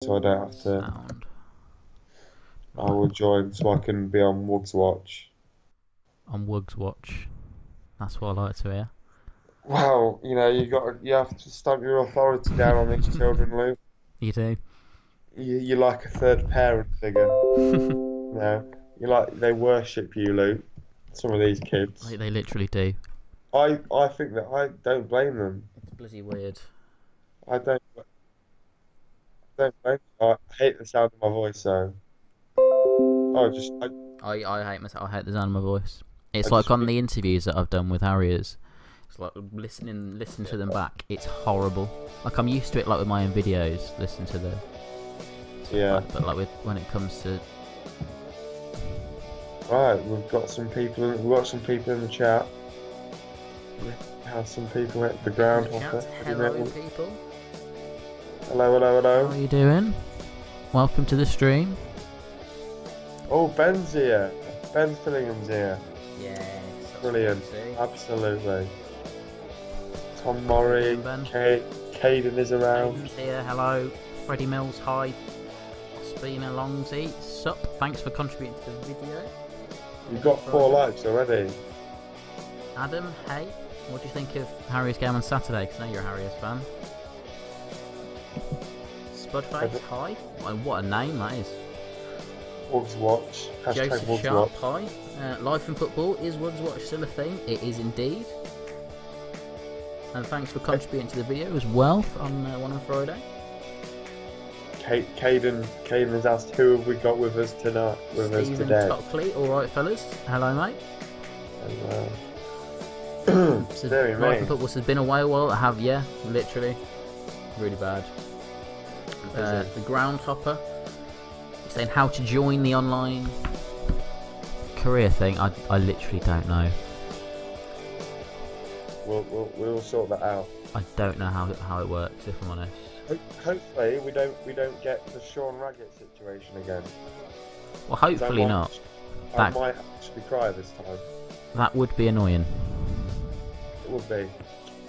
so I don't have to. Sound. I will join so I can be on Wugs Watch. On Wugs Watch. That's what I like to hear. Well, you have to stamp your authority down on these children, Luke. You do? You're like a third parent figure. They worship you, Luke. Some of these kids. They literally do. I think that I don't blame them. It's bloody weird. I don't blame them. I hate the sound of my voice, though. I hate myself. I hate the sound of my voice. It's I like just on the interviews that I've done with Harriers. It's like listen to them back. It's horrible. Like I'm used to it, like with my own videos, listen to the. Yeah. But like when it comes to. Right, we've got some people. We've got some people in the chat. We have some people at the ground. Hello, people. Hello. How are you doing? Welcome to the stream. Oh, Ben's here. Ben Fillingham's here. Yes. Brilliant. Absolutely. Tom Murray. Caden is around. Caden's here. Hello. Freddie Mills. Hi. It's been a long sup. Thanks for contributing to the video. You've got 4 likes already. Adam, hey. What do you think of Harriers game on Saturday? Because I know you're a Harriers fan. Spudface, hi. What a name that is. Wugs Watch. Joseph Wugs Sharp, Watch. hi. Life in football, is Wugs Watch still a thing? It is indeed. And thanks for contributing to the video as well on one on Friday. Caden has asked who have we got with us tonight, with us Stephen today. Tockley, alright fellas. Hello mate. Very Life in mean. football has been a while. I have, yeah, literally. Really bad. The Groundhopper saying how to join the online career thing. I literally don't know. We'll sort that out. I don't know how it works, if I'm honest. Hopefully we don't get the Sean Raggett situation again. Well, hopefully not. I might actually cry this time. That would be annoying. It would be.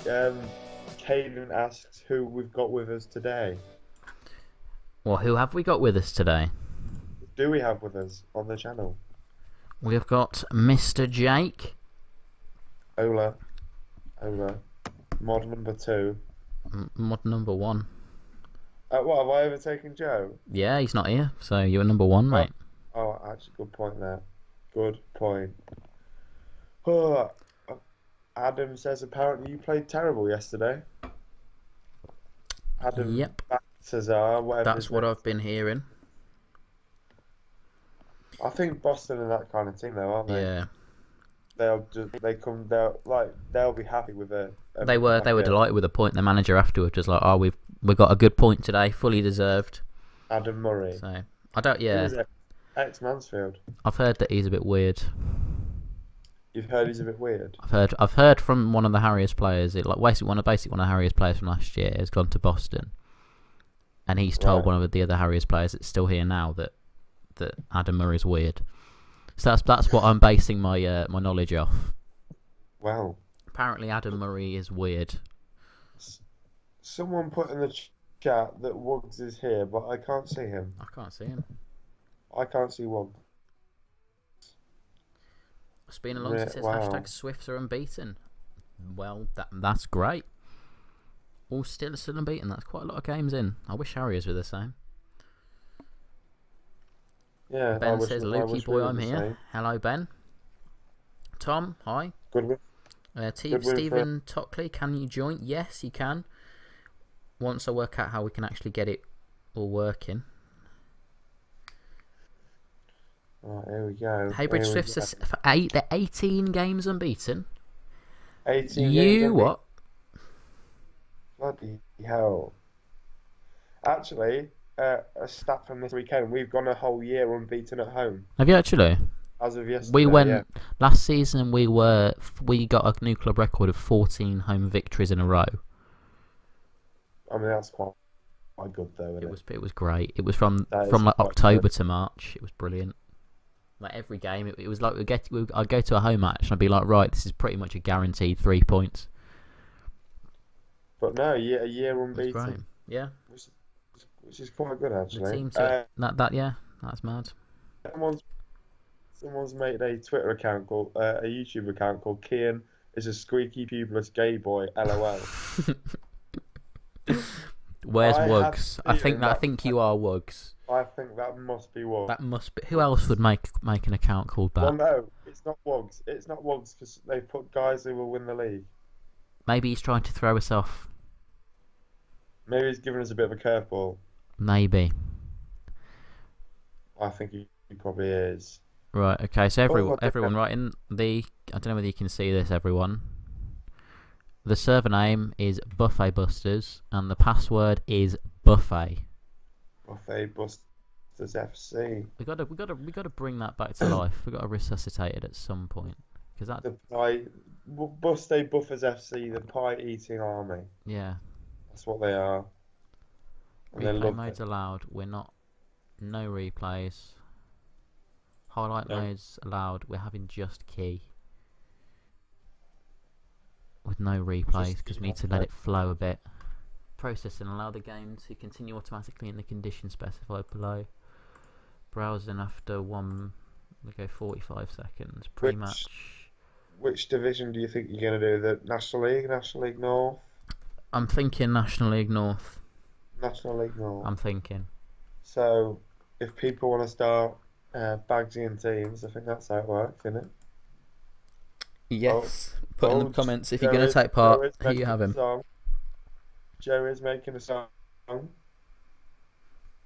Caden asks who we've got with us today. Well, who have we got with us today? Do we have with us on the channel? We have got Mr. Jake. Ola. Mod number 2. Mod number 1. What, have I overtaken Joe? Yeah, he's not here, so you're number 1, mate. Oh, actually, good point there. Good point. Oh, Adam says apparently you played terrible yesterday. Adam. Yep. Cesar, whatever. That's what I've been hearing. I think Boston are that kind of team, though, aren't they? Yeah. They'll be happy with it. They were delighted with the point. The manager afterwards was like, "Oh, we got a good point today, fully deserved." Adam Murray. So I don't. Yeah. Ex-Mansfield. I've heard that he's a bit weird. You've heard he's a bit weird. I've heard from one of the Harriers players. Basically one of the Harriers players from last year has gone to Boston, and he's told one of the other Harriers players that's still here now that Adam Murray's weird. So that's what I'm basing my my knowledge off. Wow. Apparently Adam Murray is weird. Someone put in the chat that Wugs is here, but I can't see him. I can't see him. I can't see Wugs. It's been a long since it says hashtag Swifts are unbeaten. Well, that's great. All still unbeaten. That's quite a lot of games in. I wish Harriers were the same. Yeah. Ben says, "Lukey boy, I'm here." Same. Hello, Ben. Tom, hi. Good. Stephen Tockley, can you join? Yes, you can. Once I work out how we can actually get it all working. Right, here we go. Haybridge Swifts they're 18 games unbeaten. 18 you games what? Bloody hell. Actually, a stat from this weekend, we've gone a whole year unbeaten at home. Have you actually? As of yesterday, we went last season. We got a new club record of 14 home victories in a row. I mean, that's quite good though, isn't it? It was great. It was from like October to March. It was brilliant. Like every game, it was like I'd go to a home match and I'd be like, right, this is pretty much a guaranteed 3 points. But no, a year unbeaten. Great. Yeah. It's which is quite good The actually. team to that yeah, that's mad. Someone's someone's made a Twitter account called a YouTube account called Kian is a squeaky pubeless gay boy. LOL. Where's I had Wugs? a feeling I that think you are Wugs. I think that must be Wogs. That must be. Who else would make an account called Well, that? no, it's not Wogs. It's not Wogs because they've put guys who will win the league. Maybe he's trying to throw us off. Maybe he's giving us a bit of a curveball. Maybe. I think he probably is. Right. Okay. So Oh, everyone writing the. I don't know whether you can see this. Everyone. The server name is Buffet Busters, and the password is Buffet. Buffet Busters FC. We gotta bring that back to life. We gotta resuscitate it at some point because that. The pie, Buffet Buffers FC, the pie eating army. Yeah. That's what they are. And they Replay love modes it. allowed. We're not. No replays. Highlight No. modes allowed. We're having just key. With no replays because we need to let it flow a bit. Processing. Allow the game to continue automatically in the conditions specified below. Browsing after we go 45 seconds. Pre-match. Which division do you think you're going to do? The National League, National League North, I'm thinking National League North. National League North. I'm thinking. So, if people want to start bagsing teams, I think that's how it works, isn't it? Yes. Put in the comments if you're Joe going to take part. is Here you have him. Joe is making a song.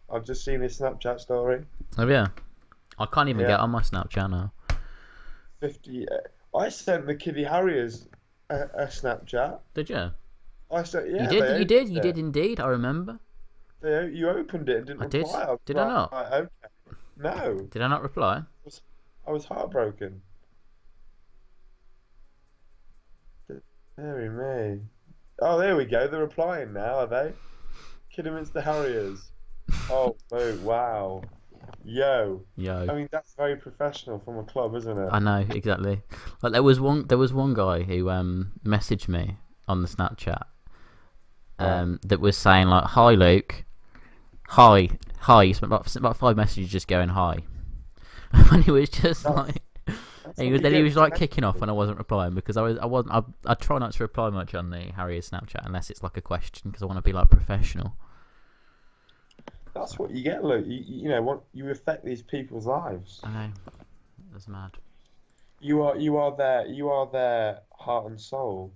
I've just seen his Snapchat story. Oh yeah. I can't even Yeah. get on my Snapchat now. 50. I sent the Kiddie Harriers a Snapchat. Did you? I said, yeah. You did indeed. I remember. You opened it and didn't I did. reply. Did I not? Right, okay. No. Did I not reply? I was heartbroken. Deary me. Oh, there we go. They're replying now, are they? Kidderminster Harriers. Oh, wow. Yo. Yo. I mean, that's very professional from a club, isn't it? I know exactly. Like there was one guy who messaged me on the Snapchat that was saying like, "Hi Luke, hi." He spent about 5 messages just going hi, and he was just like. He was like kicking off when I wasn't replying because I try not to reply much on the Harriers Snapchat unless it's like a question because I want to be like professional. That's what you get, Luke. You know, you affect these people's lives. I know, that's mad. You are their heart and soul.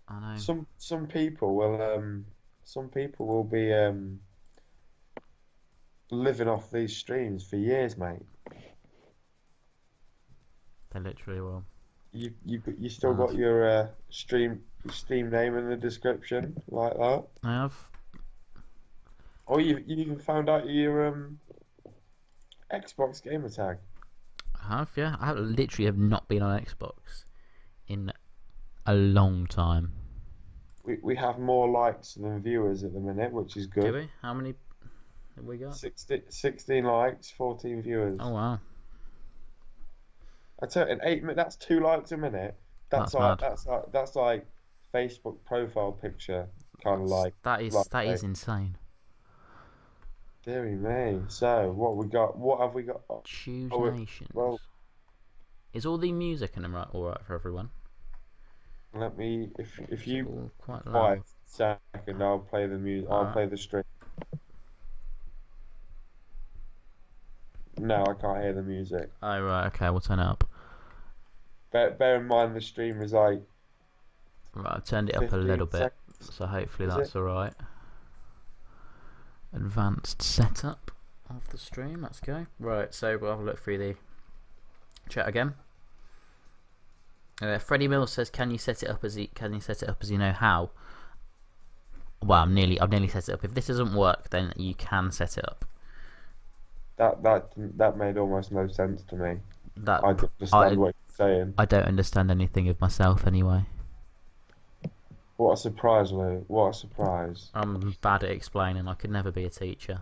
I know. Some people will be living off these streams for years, mate. They literally will. You still got your Steam name in the description like that. I have. Oh, you even found out your Xbox gamer tag. I have, yeah. I literally have not been on Xbox in a long time. We have more likes than viewers at the minute, which is good. Do we? How many have we got? 16 likes, 14 viewers. Oh wow. I tell you, in 8 minutes, that's 2 likes a minute. That's like Facebook profile picture kind of like. That is insane. Deary me. So what we got? What have we got? Choose nations. Well, is all the music in them all right for everyone? let me. If you quite quiet loud. second, I'll play the music. I'll play the stream. No, I can't hear the music. Oh right, okay, we'll turn it up. Bear in mind the stream is like. Right, I've turned it up a little bit, seconds. so hopefully that's alright. Advanced setup of the stream, let's go. Right, so we'll have a look through the chat again. Freddie Mills says, "Can you set it up as you know how?" Well, I've nearly set it up. If this doesn't work, then you can set it up. That made almost no sense to me. That I don't understand what you're saying. I don't understand anything of myself anyway. What a surprise, Lou. What a surprise. I'm bad at explaining. I could never be a teacher.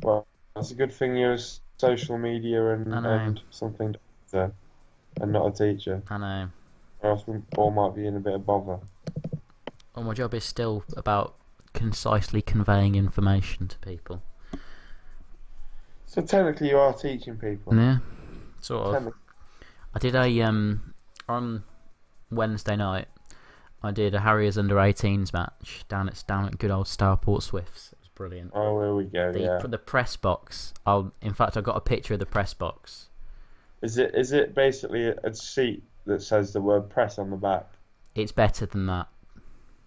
Well, it's a good thing you're a social media and something doctor and not a teacher. I know. Or else we all might be in a bit of bother. Well, my job is still about concisely conveying information to people. So technically, you are teaching people. Yeah, sort of. I did on Wednesday night. I did a Harriers under-18s match down at good old Starport Swifts. It was brilliant. Oh, here we go. The press box. In fact, I got a picture of the press box. Is it basically a seat that says the word press on the back? It's better than that.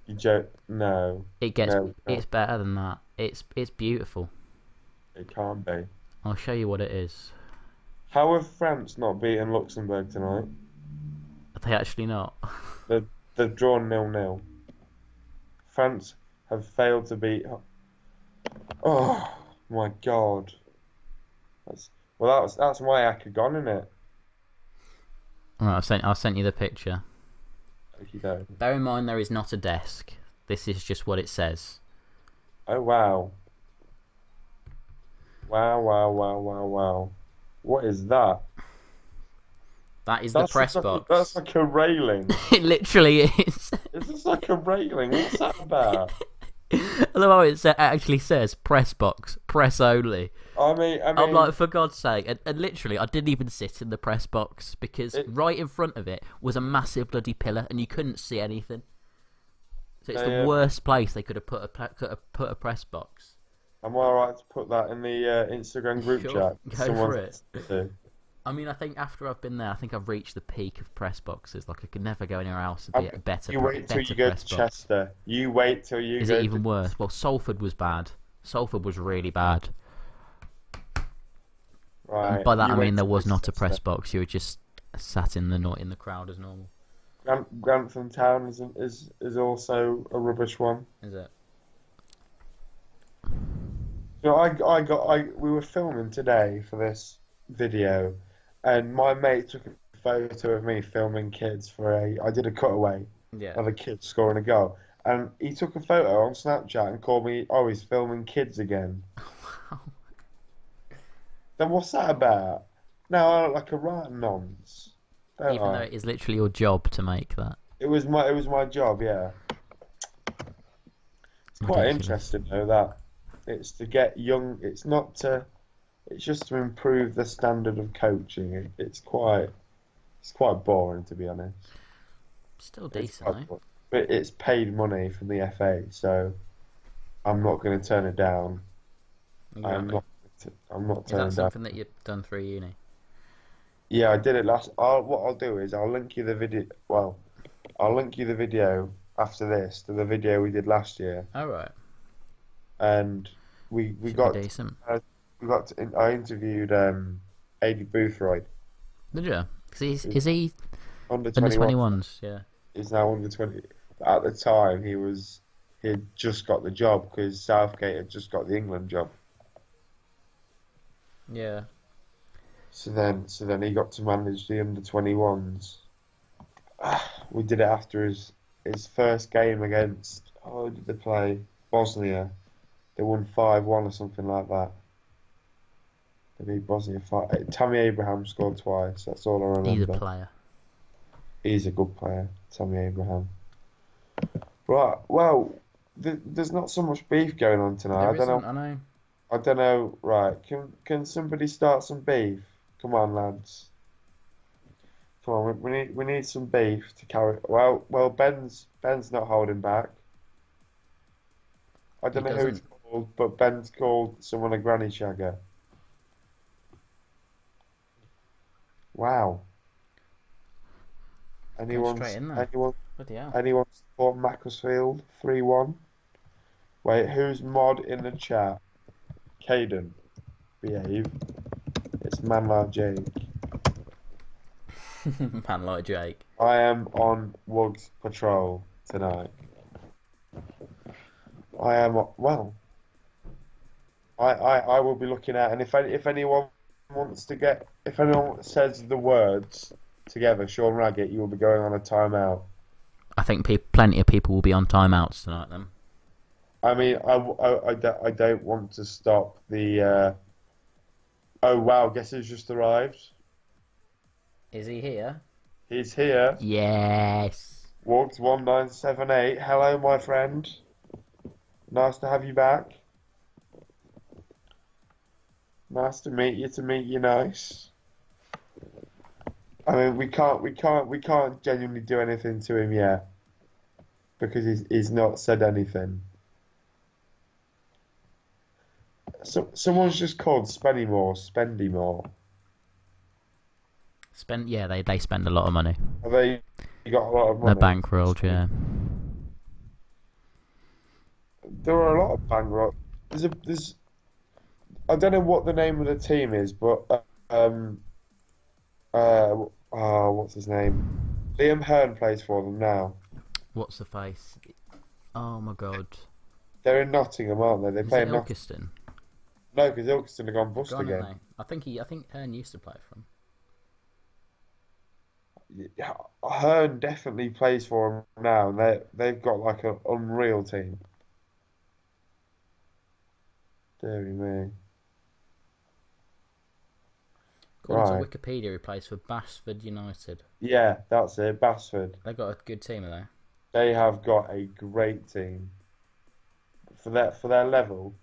You joke? No. It's better than that. It's beautiful. It can't be. I'll show you what it is. How have France not beaten Luxembourg tonight? Are they actually not? They've drawn 0-0. France have failed to beat. Oh my God. That's my hacker gone, isn't it? Right, I've sent you the picture. Okey-doke. Bear in mind there is not a desk. This is just what it says. Oh wow. Wow. What is that? That's the press box. That's like a railing. It literally is. Is this like a railing? What's that about? I love how it actually says press box, press only. I mean, I'm like, for God's sake, and literally, I didn't even sit in the press box because right in front of it was a massive bloody pillar, and you couldn't see anything. So it's the worst place they could have put a press box. Am I alright to put that in the Instagram group chat? Go for it. I mean, I think after I've been there, I think I've reached the peak of press boxes. Like, I could never go anywhere else and be a better. You wait till you go to Chester. You wait till you. Is it even worse? Well, Salford was bad. Salford was really bad. Right. And by that I mean there was not a press box. You were just sat in the crowd as normal. Grantham Town is also a rubbish one. Is it? So we were filming today for this video, and my mate took a photo of me filming kids I did a cutaway of a kid scoring a goal, and he took a photo on Snapchat and called me, oh, he's filming kids again. Then what's that about? Now I look like a right nonce. Even though it is literally your job to make that. It was my job, yeah. It's quite interesting though that it's to get young. It's just to improve the standard of coaching. It's quite boring, to be honest. Still decent though. But it's paid money from the FA, so I'm not going to turn it down. Exactly. I'm not turning Is that down. something that you've done through uni? Yeah, I did it last. What I'll do is I'll link you the video. Well, I'll link you the video after this to the video we did last year. All right. And we got decent. I interviewed AD Boothroyd. Did you? Is he under 21s? Yeah. He's now under 20. At the time, he had just got the job because Southgate had just got the England job. Yeah. So then he got to manage the under 21s. We did it after his first game against, who did they play? Bosnia. They won 5-1 or something like that. They beat Bosnia 5. Tammy Abraham scored twice. That's all I remember. He's a player. He's a good player, Tammy Abraham. Right. Well, there's not so much beef going on tonight. I don't know. Right. Can somebody start some beef? Come on, lads. Come on. We need some beef to carry. Well. Ben's not holding back. I don't know who it's called, but Ben's called someone a granny shagger. Wow. Anyone support Macclesfield 3-1? Wait, who's mod in the chat? Caden. Behave. It's man like Jake. Man like Jake. I am on Wugs patrol tonight. I am, well, I will be looking at, and if anyone says the words together, Sean Raggett, you will be going on a timeout. I think plenty of people will be on timeouts tonight then. I mean, I don't want to stop the, oh wow, guess who's just arrived? Is he here? He's here. Yes. Wugs 1978, hello my friend. Nice to have you back. Nice to meet you. To meet you, nice. I mean, we can't genuinely do anything to him yet because he's not said anything. So someone's just called Spendy more. Yeah, they spend a lot of money. Have they got a lot of They're money? bankrolled, yeah. There are a lot of bankroll. There's I don't know what the name of the team is, but what's his name? Liam Hearn plays for them now. What's the face? Oh my god. They're in Nottingham, aren't they? They Is play it in Nottingham. Ilkeston? No, because Ilkeston have gone bust Gone, again. haven't they? I think Hearn used to play for him. Yeah, Hearn definitely plays for them now, and they've got like an unreal team. Deary me. According to Right. Wikipedia, he plays for Basford United. Yeah, that's it. Basford. They've got a good team, have They have got a great team. For their level,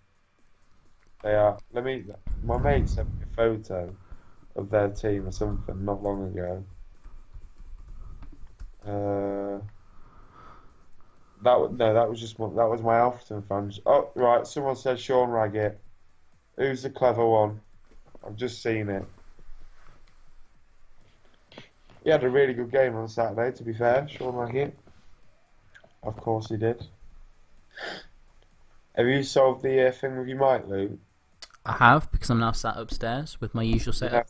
they are. My mate sent me a photo of their team or something not long ago. That was that was my Alfreton fans. Oh, right. Someone said Sean Raggett. Who's the clever one? I've just seen it. He had a really good game on Saturday, to be fair, Sean Raggett. Of course he did. Have you solved the thing with your mic, Luke? I have, because I'm now sat upstairs with my usual setup.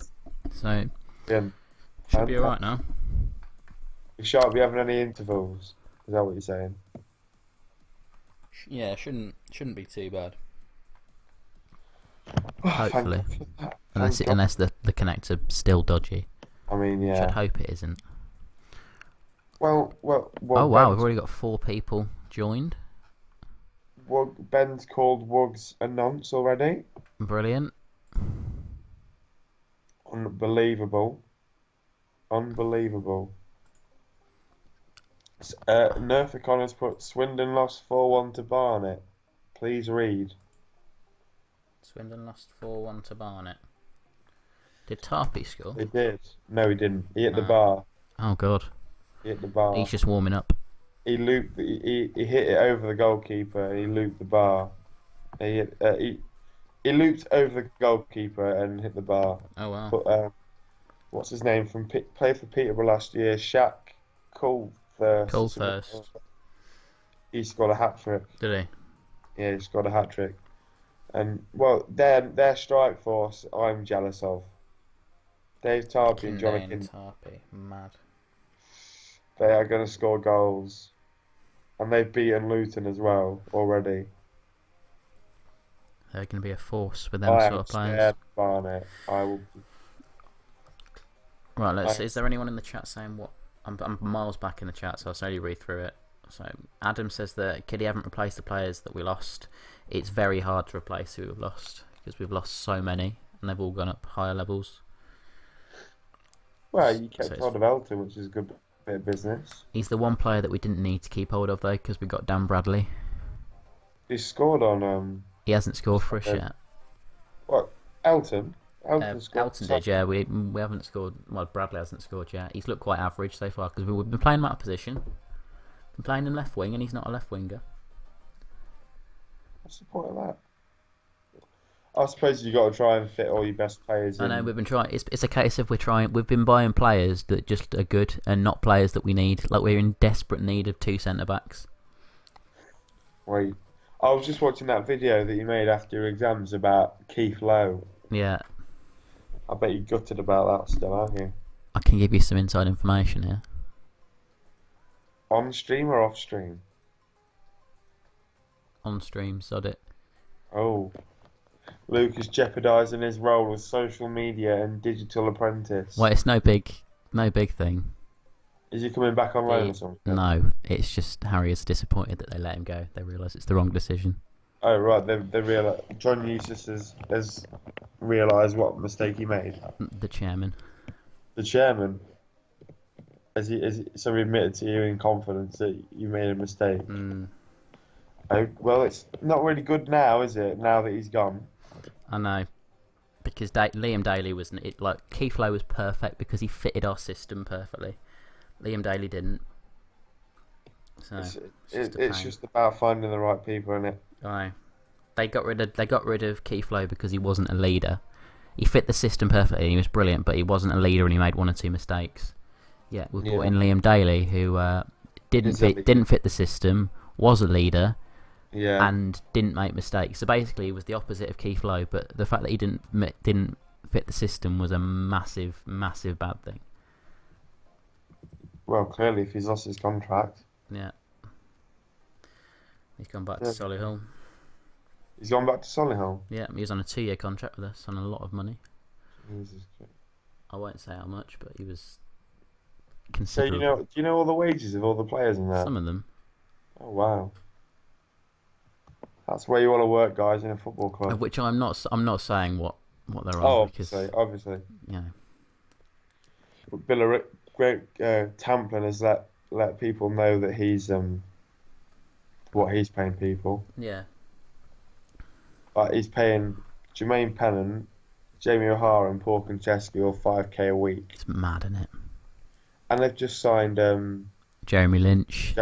So, Yeah. should be alright now. You shan't be having any intervals. Is that what you're saying? Yeah, shouldn't be too bad. Oh, Hopefully. unless the connector's still dodgy. I mean, Which yeah. I'd hope it isn't. Well, oh wow, we've already got 4 people joined. Ben's called Wugs a nonce already. Brilliant. Unbelievable. Nerfa Connors put Swindon lost 4-1 to Barnet. Please read. Swindon lost 4-1 to Barnet. Did Tarpey score? He did. No, he didn't. He hit the bar. Oh god. He hit the bar. He's just warming up. He looped. He hit it over the goalkeeper. And he looped the bar. He looped over the goalkeeper and hit the bar. Oh wow. But what's his name from played for Peterborough last year? Shaq Colthurst. He scored a hat trick. Did he? Yeah, he scored a hat trick. And well, their strike force, I'm jealous of. Dave Tarpey and Jonathan Tarpey, mad. They are going to score goals, and they've beaten Luton as well already. They're going to be a force with them sort of players. Scared of Barnet. I will. Right, is there anyone in the chat saying what? I'm miles back in the chat, so I'll slowly read through it. So Adam says that Kiddy haven't replaced the players that we lost. It's very hard to replace who we've lost because we've lost so many, and they've all gone up higher levels. Well, you kept hold of Elton, which is a good bit of business. He's the one player that we didn't need to keep hold of though, because we got Dan Bradley. He scored on. He hasn't scored for us yet. What? Elton? Elton did, yeah. We haven't scored. Well, Bradley hasn't scored yet. He's looked quite average so far because we've been playing him out of position. Been playing him left wing, and he's not a left winger. What's the point of that? I suppose you got to try and fit all your best players in. I know we've been trying. It's a case of we've been buying players that just are good and not players that we need. Like we're in desperate need of 2 centre backs. Wait, I was just watching that video that you made after your exams about Keith Lowe. Yeah. I bet you're gutted about that still, aren't you? I can give you some inside information here. On stream or off stream? On stream, sod it. Oh. Luke is jeopardising his role as social media and digital apprentice. Well, it's no big thing. Is he coming back on loan or something? No, it's just Harry is disappointed that they let him go. They realise it's the wrong decision. Oh right, they realise John Eustace has realised what mistake he made. The chairman. The chairman. So he admitted to you in confidence that you made a mistake. Oh, well, it's not really good now, is it? Now that he's gone. I know. Because Liam Daly wasn't it like Keith Lowe was perfect because he fitted our system perfectly. Liam Daly didn't. So It's just about finding the right people, isn't it? I know. They got rid of Keith Lowe because he wasn't a leader. He fit the system perfectly and he was brilliant, but he wasn't a leader and he made one or two mistakes. Yeah, we brought in Liam Daly, who didn't fit the system, was a leader, and didn't make mistakes. So basically, he was the opposite of Keith Lowe. But the fact that he didn't fit the system was a massive, massive bad thing. Well, clearly, if he's lost his contract, yeah, he's gone back to Solihull. He's gone back to Solihull. Yeah, he was on a 2-year contract with us on a lot of money. Jesus Christ. I won't say how much, but he was considerable. So do you know all the wages of all the players in there? Some of them. Oh wow. That's where you want to work, guys, in a football club. Which I'm not saying what they're on. Oh, obviously. Yeah. Bill Tamplin has let people know that he's what he's paying people. Yeah. Like he's paying Jermaine Pennant, Jamie O'Hara, and Paul Konchesky all $5,000 a week. It's mad, isn't it? And they've just signed Jeremy Lynch.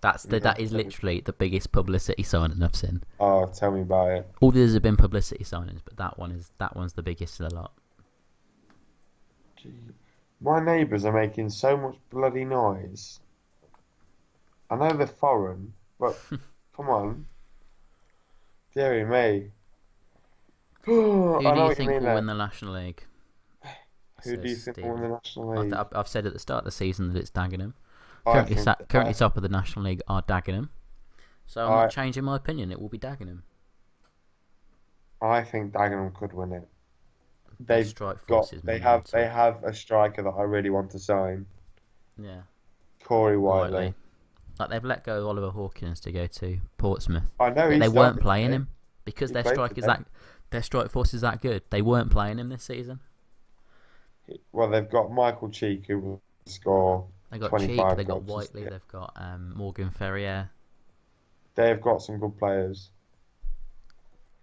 That is literally the biggest publicity signing I've seen. Oh, tell me about it. All these have been publicity signings, but that one's the biggest of the lot. Gee. My neighbours are making so much bloody noise. I know they're foreign, but come on. Deary me. Who do you think will win the National League? Who do you think will win the National League? I've said at the start of the season that it's Dagenham. Currently top of the National League are Dagenham. So I'm not changing my opinion. It will be Dagenham. I think Dagenham could win it. They have a striker that I really want to sign. Yeah. Corey Whiteley. Like they've let go of Oliver Hawkins to go to Portsmouth. I know they weren't playing him because their strike force is that good. They weren't playing him this season. Well, they've got Michael Cheek who will score. They got Cheek. They got Whiteley. They've got Morgan Ferrier. They've got some good players.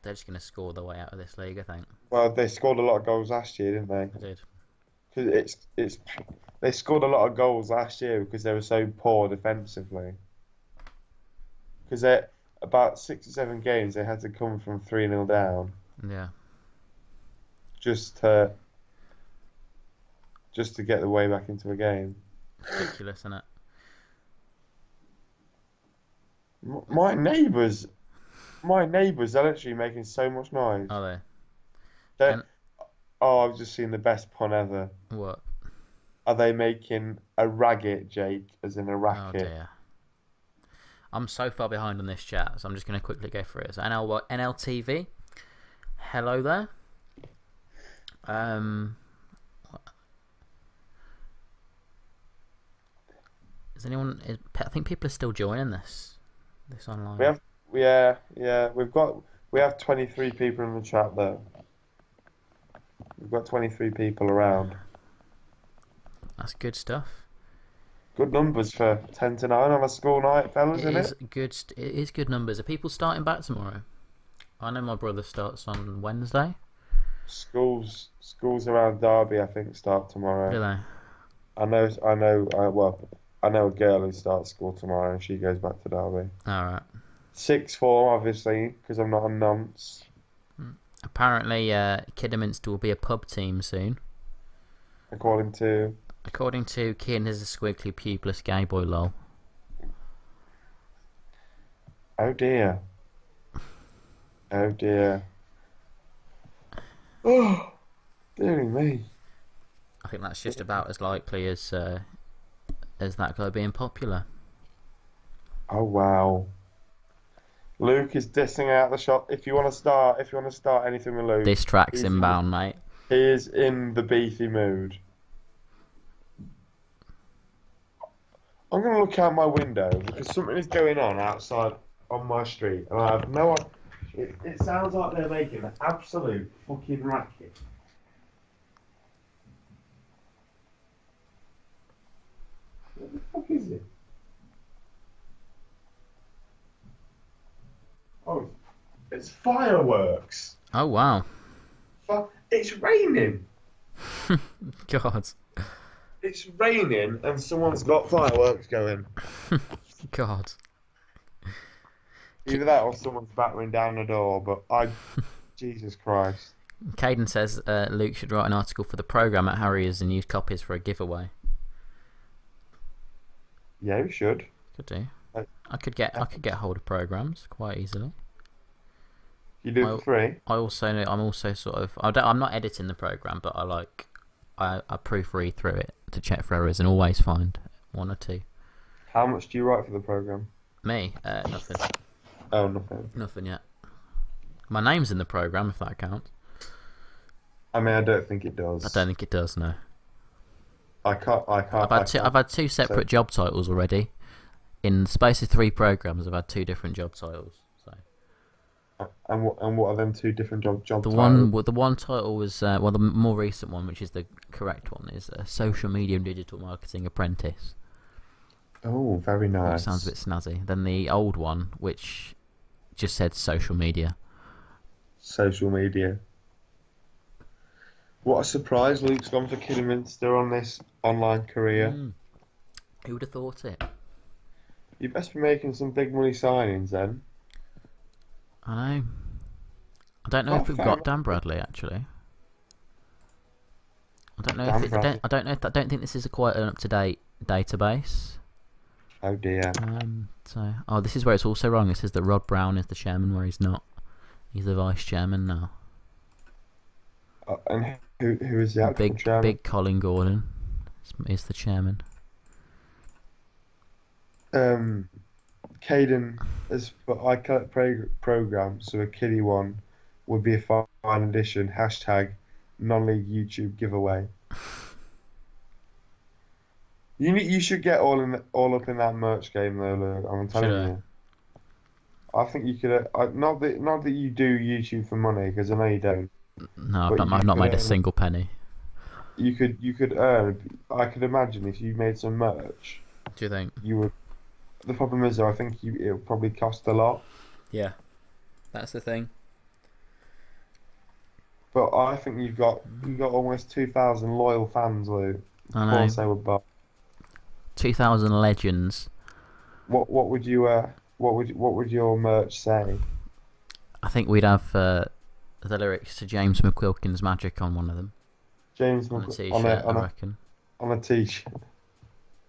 They're just going to score their way out of this league, I think. Well, they scored a lot of goals last year, didn't they? They did. Because they scored a lot of goals last year because they were so poor defensively. Because about 6 or 7 games they had to come from 3-0 down. Yeah. Just to get the way back into a game. Ridiculous, isn't it? My neighbours are literally making so much noise. Are they? I've just seen the best pun ever. What? Are they making a racket, Jake, as in a racket? Oh dear. I'm so far behind on this chat, so I'm just going to quickly go through it. So NLTV, hello there. Is anyone? I think people are still joining this online. We have 23 people in the chat though. We've got 23 people around. That's good stuff. Good numbers for 10 to 9 on a school night, fellas, isn't it? It is good numbers. Are people starting back tomorrow? I know my brother starts on Wednesday. Schools around Derby, I think, start tomorrow. Do they? I know a girl who starts school tomorrow and she goes back to Derby. Alright. Sixth form, obviously, because I'm not a nonce. Apparently, Kidderminster will be a pub team soon. According to Kian is a squiggly pupilless gay boy lol. Oh dear. Oh dear. Oh, dearie me. I think that's just about as likely as that guy being popular. Oh wow. Luke is dissing out the shop. If you want to start anything with Luke, this track's inbound, mate. He is in the beefy mood. I'm going to look out my window because something is going on outside on my street, and I have no idea. It sounds like they're making an absolute fucking racket. What the fuck is it? Oh, it's fireworks. Oh wow. It's raining. God. It's raining and someone's got fireworks going. God. Either that or someone's battering down the door, but Jesus Christ. Caden says Luke should write an article for the programme at Harriers and use copies for a giveaway. Yeah, we should. Could do. I could get hold of programmes quite easily. You do it for free? I'm also sort of I'm not editing the programme, but I proofread through it to check for errors and always find one or two. How much do you write for the programme? Me? Nothing. Oh, nothing. Nothing yet. My name's in the programme, if that counts. I mean, I don't think it does. I don't think it does, no. I can't. I've had two separate job titles already. In the space of 3 programmes, I've had 2 different job titles. So. And what are them 2 different job titles? The one title was the more recent one, which is the correct one, is Social Media and Digital Marketing Apprentice. Oh, very nice. That sounds a bit snazzy. Then the old one, which just said Social Media. Social Media. What a surprise! Luke's gone for Kidderminster on this online career. Who would have thought it? You best be making some big money signings then. I know. I don't know if we've got Dan Bradley actually. I don't know I don't think this is quite an up-to-date database. Oh dear. This is where it's also wrong. It says that Rod Brown is the chairman, where he's not. He's the vice chairman now. And who is the actual chairman? Big Colin Gordon is the chairman. Caden is for iCollect program, so a kiddie one would be a fine addition. # non-league YouTube giveaway. You should get all up in that merch game though, Luke. I'm telling you. I think you could. Not that you do YouTube for money, because I know you don't. No, I've not made a single penny. You could earn. I could imagine if you made some merch. Do you think you would? The problem is, though, I think it would probably cost a lot. Yeah, that's the thing. But I think you've got almost 2,000 loyal fans, Luke. I know. Of course they would buy. 2,000 legends. What would your merch say? I think we'd have the lyrics to James McQuilkin's Magic on one of them. James on a t-shirt, I reckon. On a t-shirt.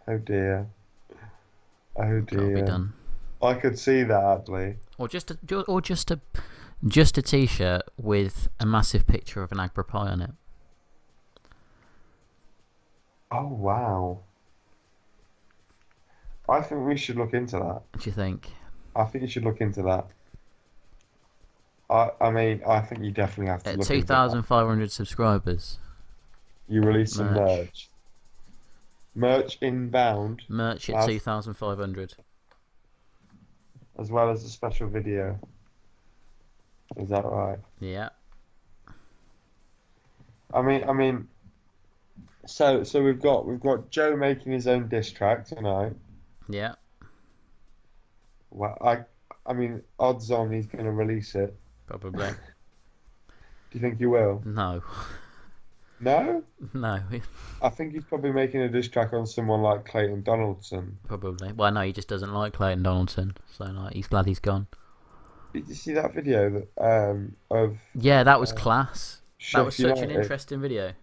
Oh dear. Oh dear. That'll be done. I could see that actually. Or just a t-shirt with a massive picture of an Agra pie on it. Oh wow. I think we should look into that. What do you think? I think you should look into that. I mean, I think you definitely have to look into that. At 2,500 subscribers. You release some merch. Merch inbound. Merch at 2,500. As well as a special video. Is that right? Yeah. I mean. So we've got Joe making his own diss track tonight. Yeah. Well, I mean, odds on he's going to release it. Probably. Do you think he will? No. No? No. I think he's probably making a diss track on someone like Clayton Donaldson. Probably. Well, no, he just doesn't like Clayton Donaldson, so like he's glad he's gone. Did you see that video of? Yeah, that was class. That was Sheffield such an interesting video.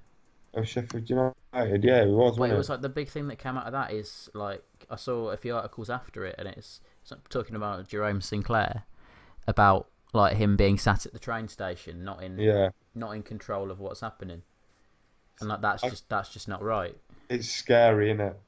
Of Sheffield United, yeah, it was. Well, it was like the big thing that came out of that is like I saw a few articles after it, and it's talking about Jerome Sinclair, about like him being sat at the train station, not in control of what's happening, and like that's just not right. It's scary, isn't it?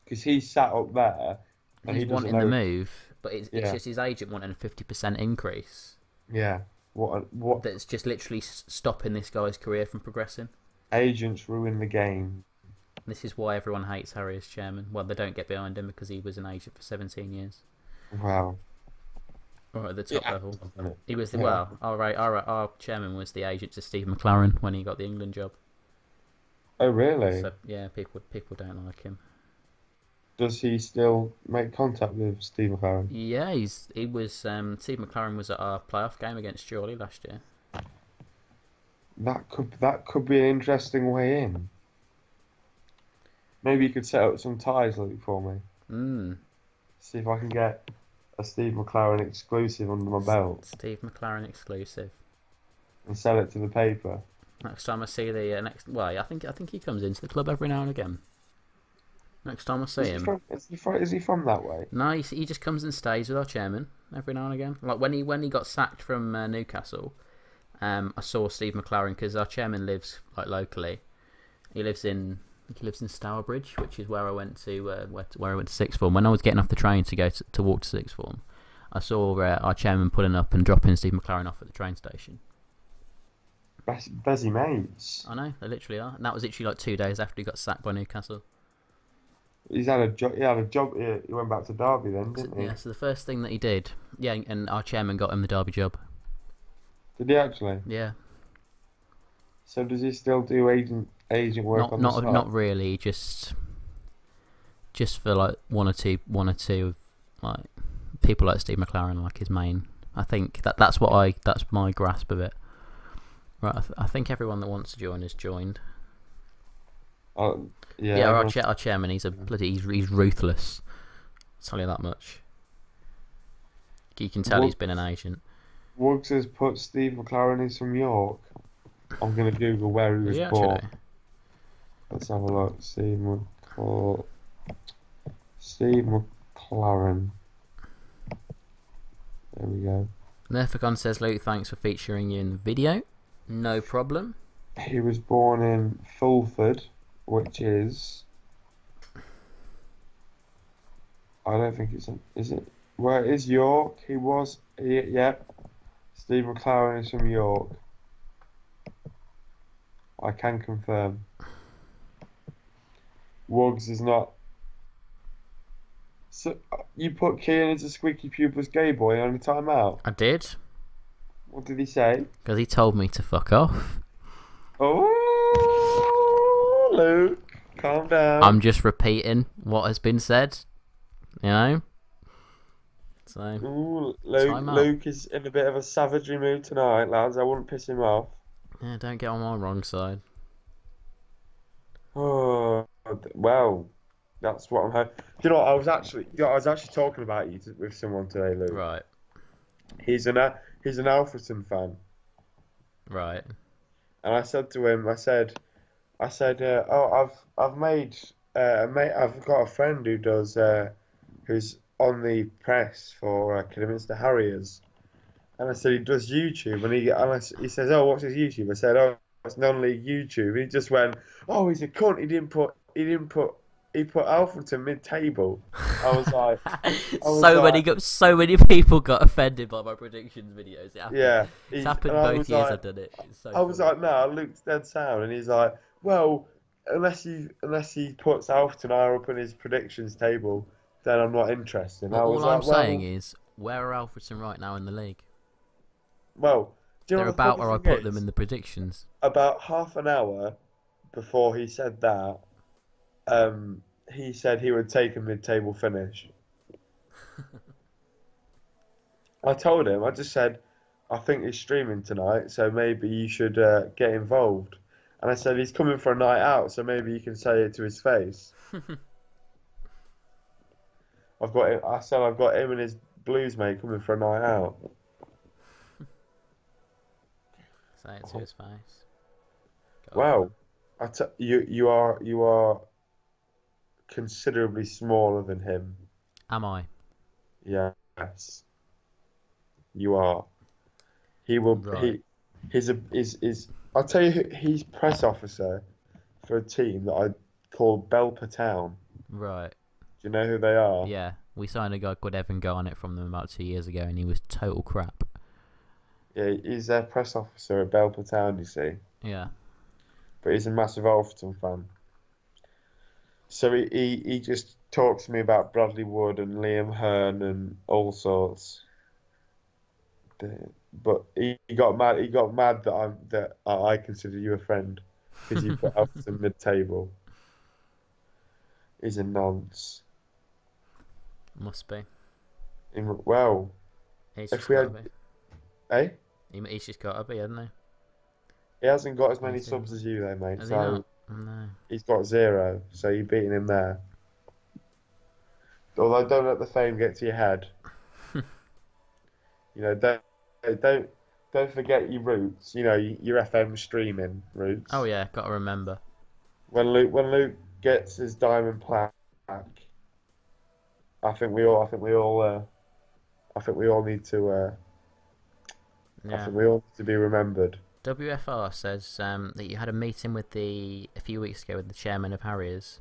Because he's sat up there, and he's wanting the move, but it's just his agent wanting a 50% increase. Yeah. What? That's just literally stopping this guy's career from progressing. Agents ruin the game. This is why everyone hates Harry as chairman. Well, they don't get behind him because he was an agent for 17 years. Wow. Or at the top level. He was our chairman was the agent to Steve McLaren when he got the England job. Oh really? So yeah, people don't like him. Does he still make contact with Steve McLaren? Yeah, he was. Steve McLaren was at our playoff game against Jolly last year. That could be an interesting way in. Maybe you could set up some ties, Luke, for me. See if I can get a Steve McLaren exclusive under my belt. Steve McLaren exclusive. And sell it to the paper. Next time I see the next. Well, I think he comes into the club every now and again. Next time I see him. Is he from that way? No, he just comes and stays with our chairman every now and again. Like when he got sacked from Newcastle, I saw Steve McLaren because our chairman lives like locally. He lives in Stourbridge, which is where I went to where I went to sixth form. When I was getting off the train to go to walk to sixth form, I saw our chairman pulling up and dropping Steve McLaren off at the train station. Busy mates. I know, they literally are. And that was literally like 2 days after he got sacked by Newcastle. He's had a job. He had a job. He went back to Derby then, didn't he? Yeah. So the first thing that he did, and our chairman got him the Derby job. Did he actually? Yeah. So does he still do agent work on the side? Not really. Just for like one or two like people like Steve McLaren, like his main. I think that's my grasp of it. Right. I think everyone that wants to join has joined. Yeah. Our chairman, he's ruthless. I'll tell you that much. You can tell he's been an agent. Wuggs has put Steve McLaren is from York. I'm gonna Google where he was born. Actually? Let's have a look. Steve McLaren. There we go. Nerficon says, Luke, thanks for featuring you in the video. No problem. He was born in Fulford, which is... I don't think it's... Is it? Where is York? Yep. Steve McLaren is from York. I can confirm. Wuggs is not... So, you put Keane as a squeaky pupil's gay boy on a timeout? I did. What did he say? Because he told me to fuck off. Oh, Luke, calm down. I'm just repeating what has been said. You know? So, ooh, Luke is in a bit of a savagery mood tonight, lads. I wouldn't piss him off. Yeah, don't get on my wrong side. Oh, well, that's what I'm having. You know, I was actually talking about you with someone today, Luke. Right. He's an Alfreton fan. Right. And I said to him, I've got a friend who does, who's on the press for Kidderminster Harriers, and I said he does YouTube, and he says, oh, what's his YouTube? I said, oh, it's non-league YouTube. And he just went, oh, he's a cunt. He put Alfreton mid-table. I was like, so many people got offended by my predictions videos. It happened. Yeah, it's happened both years I've done it. I was like, no, Luke's dead sound, and he's like, well, unless he puts Alfreton higher up in his predictions table, then I'm not interested. Well, all I'm saying is, where are Alfreton right now in the league? Well, do you they're know about where I put them in the predictions. About half an hour before he said that, he said he would take a mid-table finish. I told him, I just said, I think he's streaming tonight, so maybe you should get involved. And I said, he's coming for a night out, so maybe you can say it to his face. I've got him and his blues mate coming for a night out. Say it to his face. Wow, you are considerably smaller than him. Am I? Yes, you are. He will. Right. I'll tell you, he's press officer for a team that I call Belper Town. Right. Do you know who they are? Yeah, we signed a guy called Evan Garnett from them about 2 years ago, and he was total crap. Yeah, he's their press officer at Belper Town, you see. Yeah. But he's a massive Alfreton fan. So he just talks to me about Bradley Wood and Liam Hearn and all sorts. But he got mad. He got mad that I consider you a friend because you put Alfreton mid-table. He's a nonce. Must be. Well, He's if just we got to had, be. eh? He's just got to be, hasn't he? He hasn't got as many He's subs as you though, mate. Has he So not? No. he's got 0. So you're beating him there. Although don't let the fame get to your head. You know, don't don't forget your roots. You know, your FM streaming Oh roots. yeah, got to remember. When Luke gets his diamond plaque, I think we all need to. I Yeah. think we all need to be remembered. WFR says that you had a meeting with a few weeks ago with the chairman of Harriers,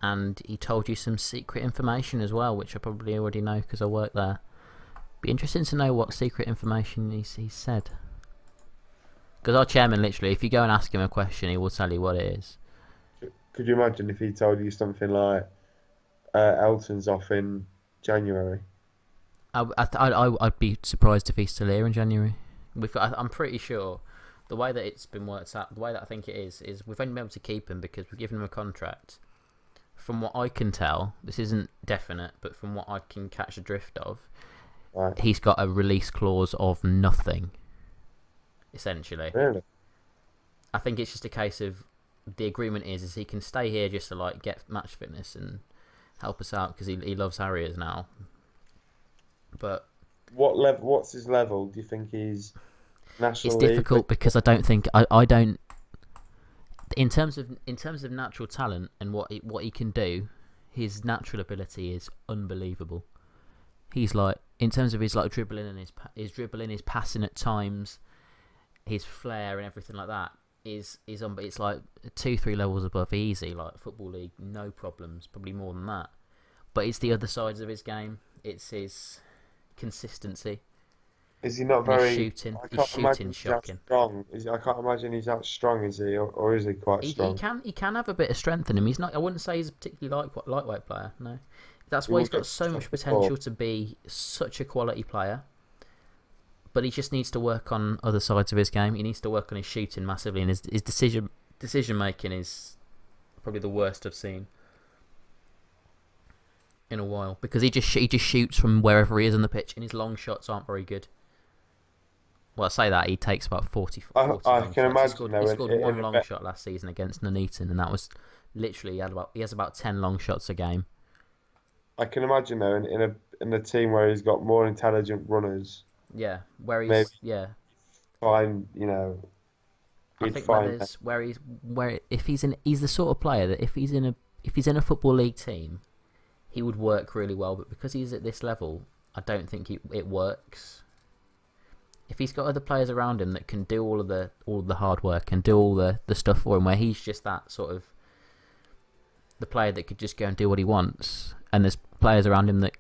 and he told you some secret information as well, which I probably already know because I work there. Be interesting to know what secret information he said. Because our chairman, literally, if you go and ask him a question, he will tell you what it is. Could you imagine if he told you something like Elton's off in January? I'd be surprised if he's still here in January. I'm pretty sure the way that it's been worked out, the way that I think it is we've only been able to keep him because we've given him a contract. From what I can tell, this isn't definite, but from what I can catch a drift of, Right. he's got a release clause of nothing, essentially. Really? I think it's just a case of the agreement is he can stay here just to like get match fitness and help us out because he loves Harriers now. But What level? What's his level? Do you think he's national it's league? difficult because I don't think I don't. In terms of natural talent and what he can do, his natural ability is unbelievable. He's like, in terms of his like dribbling and his passing at times, his flair and everything like that is it's like 2-3 levels above easy, like football league, no problems, probably more than that. But it's the other sides of his game. It's his consistency. Is he not And very? his shooting. I His can't imagine shooting's he's that shocking. strong. I can't imagine he's that strong. Is he, or is he quite He strong? can have a bit of strength in him. He's not. I wouldn't say he's a particularly lightweight player. No, that's He why will he's got get so much stuff potential before. to be such a quality player. But he just needs to work on other sides of his game. He needs to work on his shooting massively, and his decision making is probably the worst I've seen in a while because he just shoots from wherever he is on the pitch, and his long shots aren't very good. Well, I say that he takes about 40 I long can shots. imagine He though. scored one long shot last season against Nuneaton, and that was literally he has about 10 long shots a game. I can imagine though in a team where he's got more intelligent runners. Yeah, where Maybe he's yeah. find I he'd think find that. where if he's the sort of player that if he's in a football league team, he would work really well. But because he's at this level, I don't think it works. If he's got other players around him that can do all of the hard work and do all the stuff for him, where he's just that sort of the player that could just go and do what he wants, and there's players around him that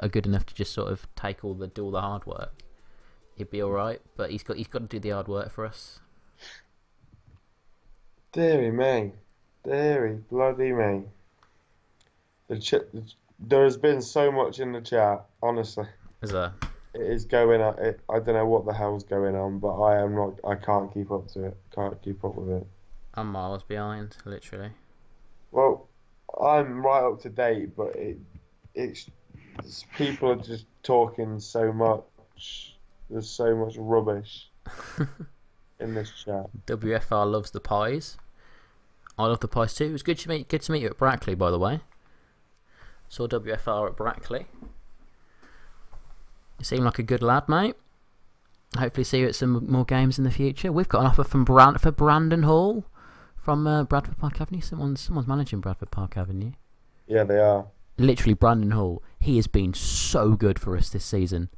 are good enough to just sort of do all the hard work, he'd be all right. But he's got to do the hard work for us. Deary me, deary bloody me. There has been so much in the chat. Honestly, Is there? it is going on. I don't know what the hell's going on, but I am not. I can't keep up to it. Can't keep up with it. I'm miles behind, literally. Well, I'm right up to date, but it's people are just talking so much. There's so much rubbish in this chat. WFR loves the pies. I love the pies too. It was good to meet you at Brackley, by the way. Saw WFR at Brackley. You seem like a good lad, mate. Hopefully see you at some more games in the future. We've got an offer from for Brandon Hall from Bradford Park Avenue. Someone's managing Bradford Park Avenue. Yeah, they are. Literally, Brandon Hall. He has been so good for us this season.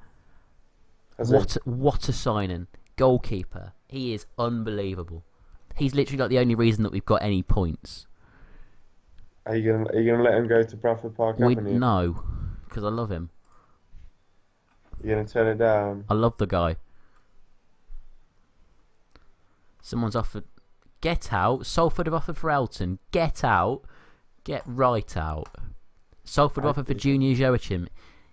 What a signing. Goalkeeper. He is unbelievable. He's literally like the only reason that we've got any points. Are you gonna let him go to Bradford Park Avenue? No, because I love him. You're gonna turn it down? I love the guy. Someone's offered. Get out. Salford have offered for Elton. Get out. Get right out. Salford have offered for Junior Joachim.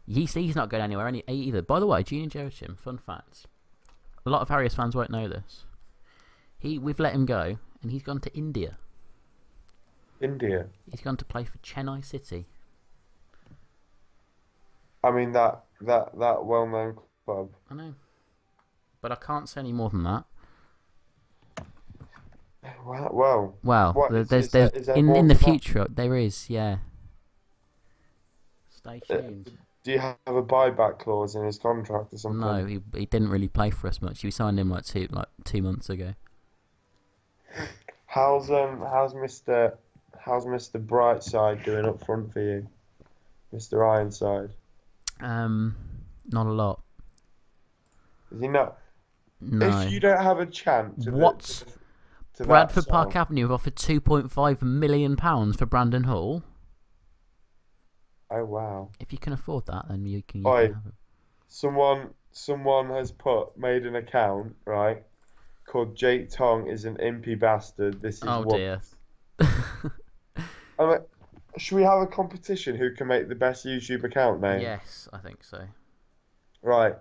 He's not going anywhere either. By the way, Junior Joachim, fun fact. A lot of Harriers fans won't know this. We've let him go, and he's gone to India. India? He's gone to play for Chennai City. I mean that well-known club. I know, but I can't say any more than that. Well, what there's is there in more the to that? future there is, yeah. Stay Uh, tuned. Do you have a buyback clause in his contract or something? No, he didn't really play for us much. We signed him like 2 months ago. How's Mr. Brightside doing up front for you, Mr. Ironside? Not a lot. Is he not? If No. you don't have a chance What? to that Bradford Park song, Avenue have offered £2.5 million for Brandon Hall. oh wow! If you can afford that, then you can Oi, have it. someone has made an account, right, called Jake Tong is an impy bastard. This is Oh what. dear. I'm like, should we have a competition who can make the best YouTube account name? Yes, I think so. Right.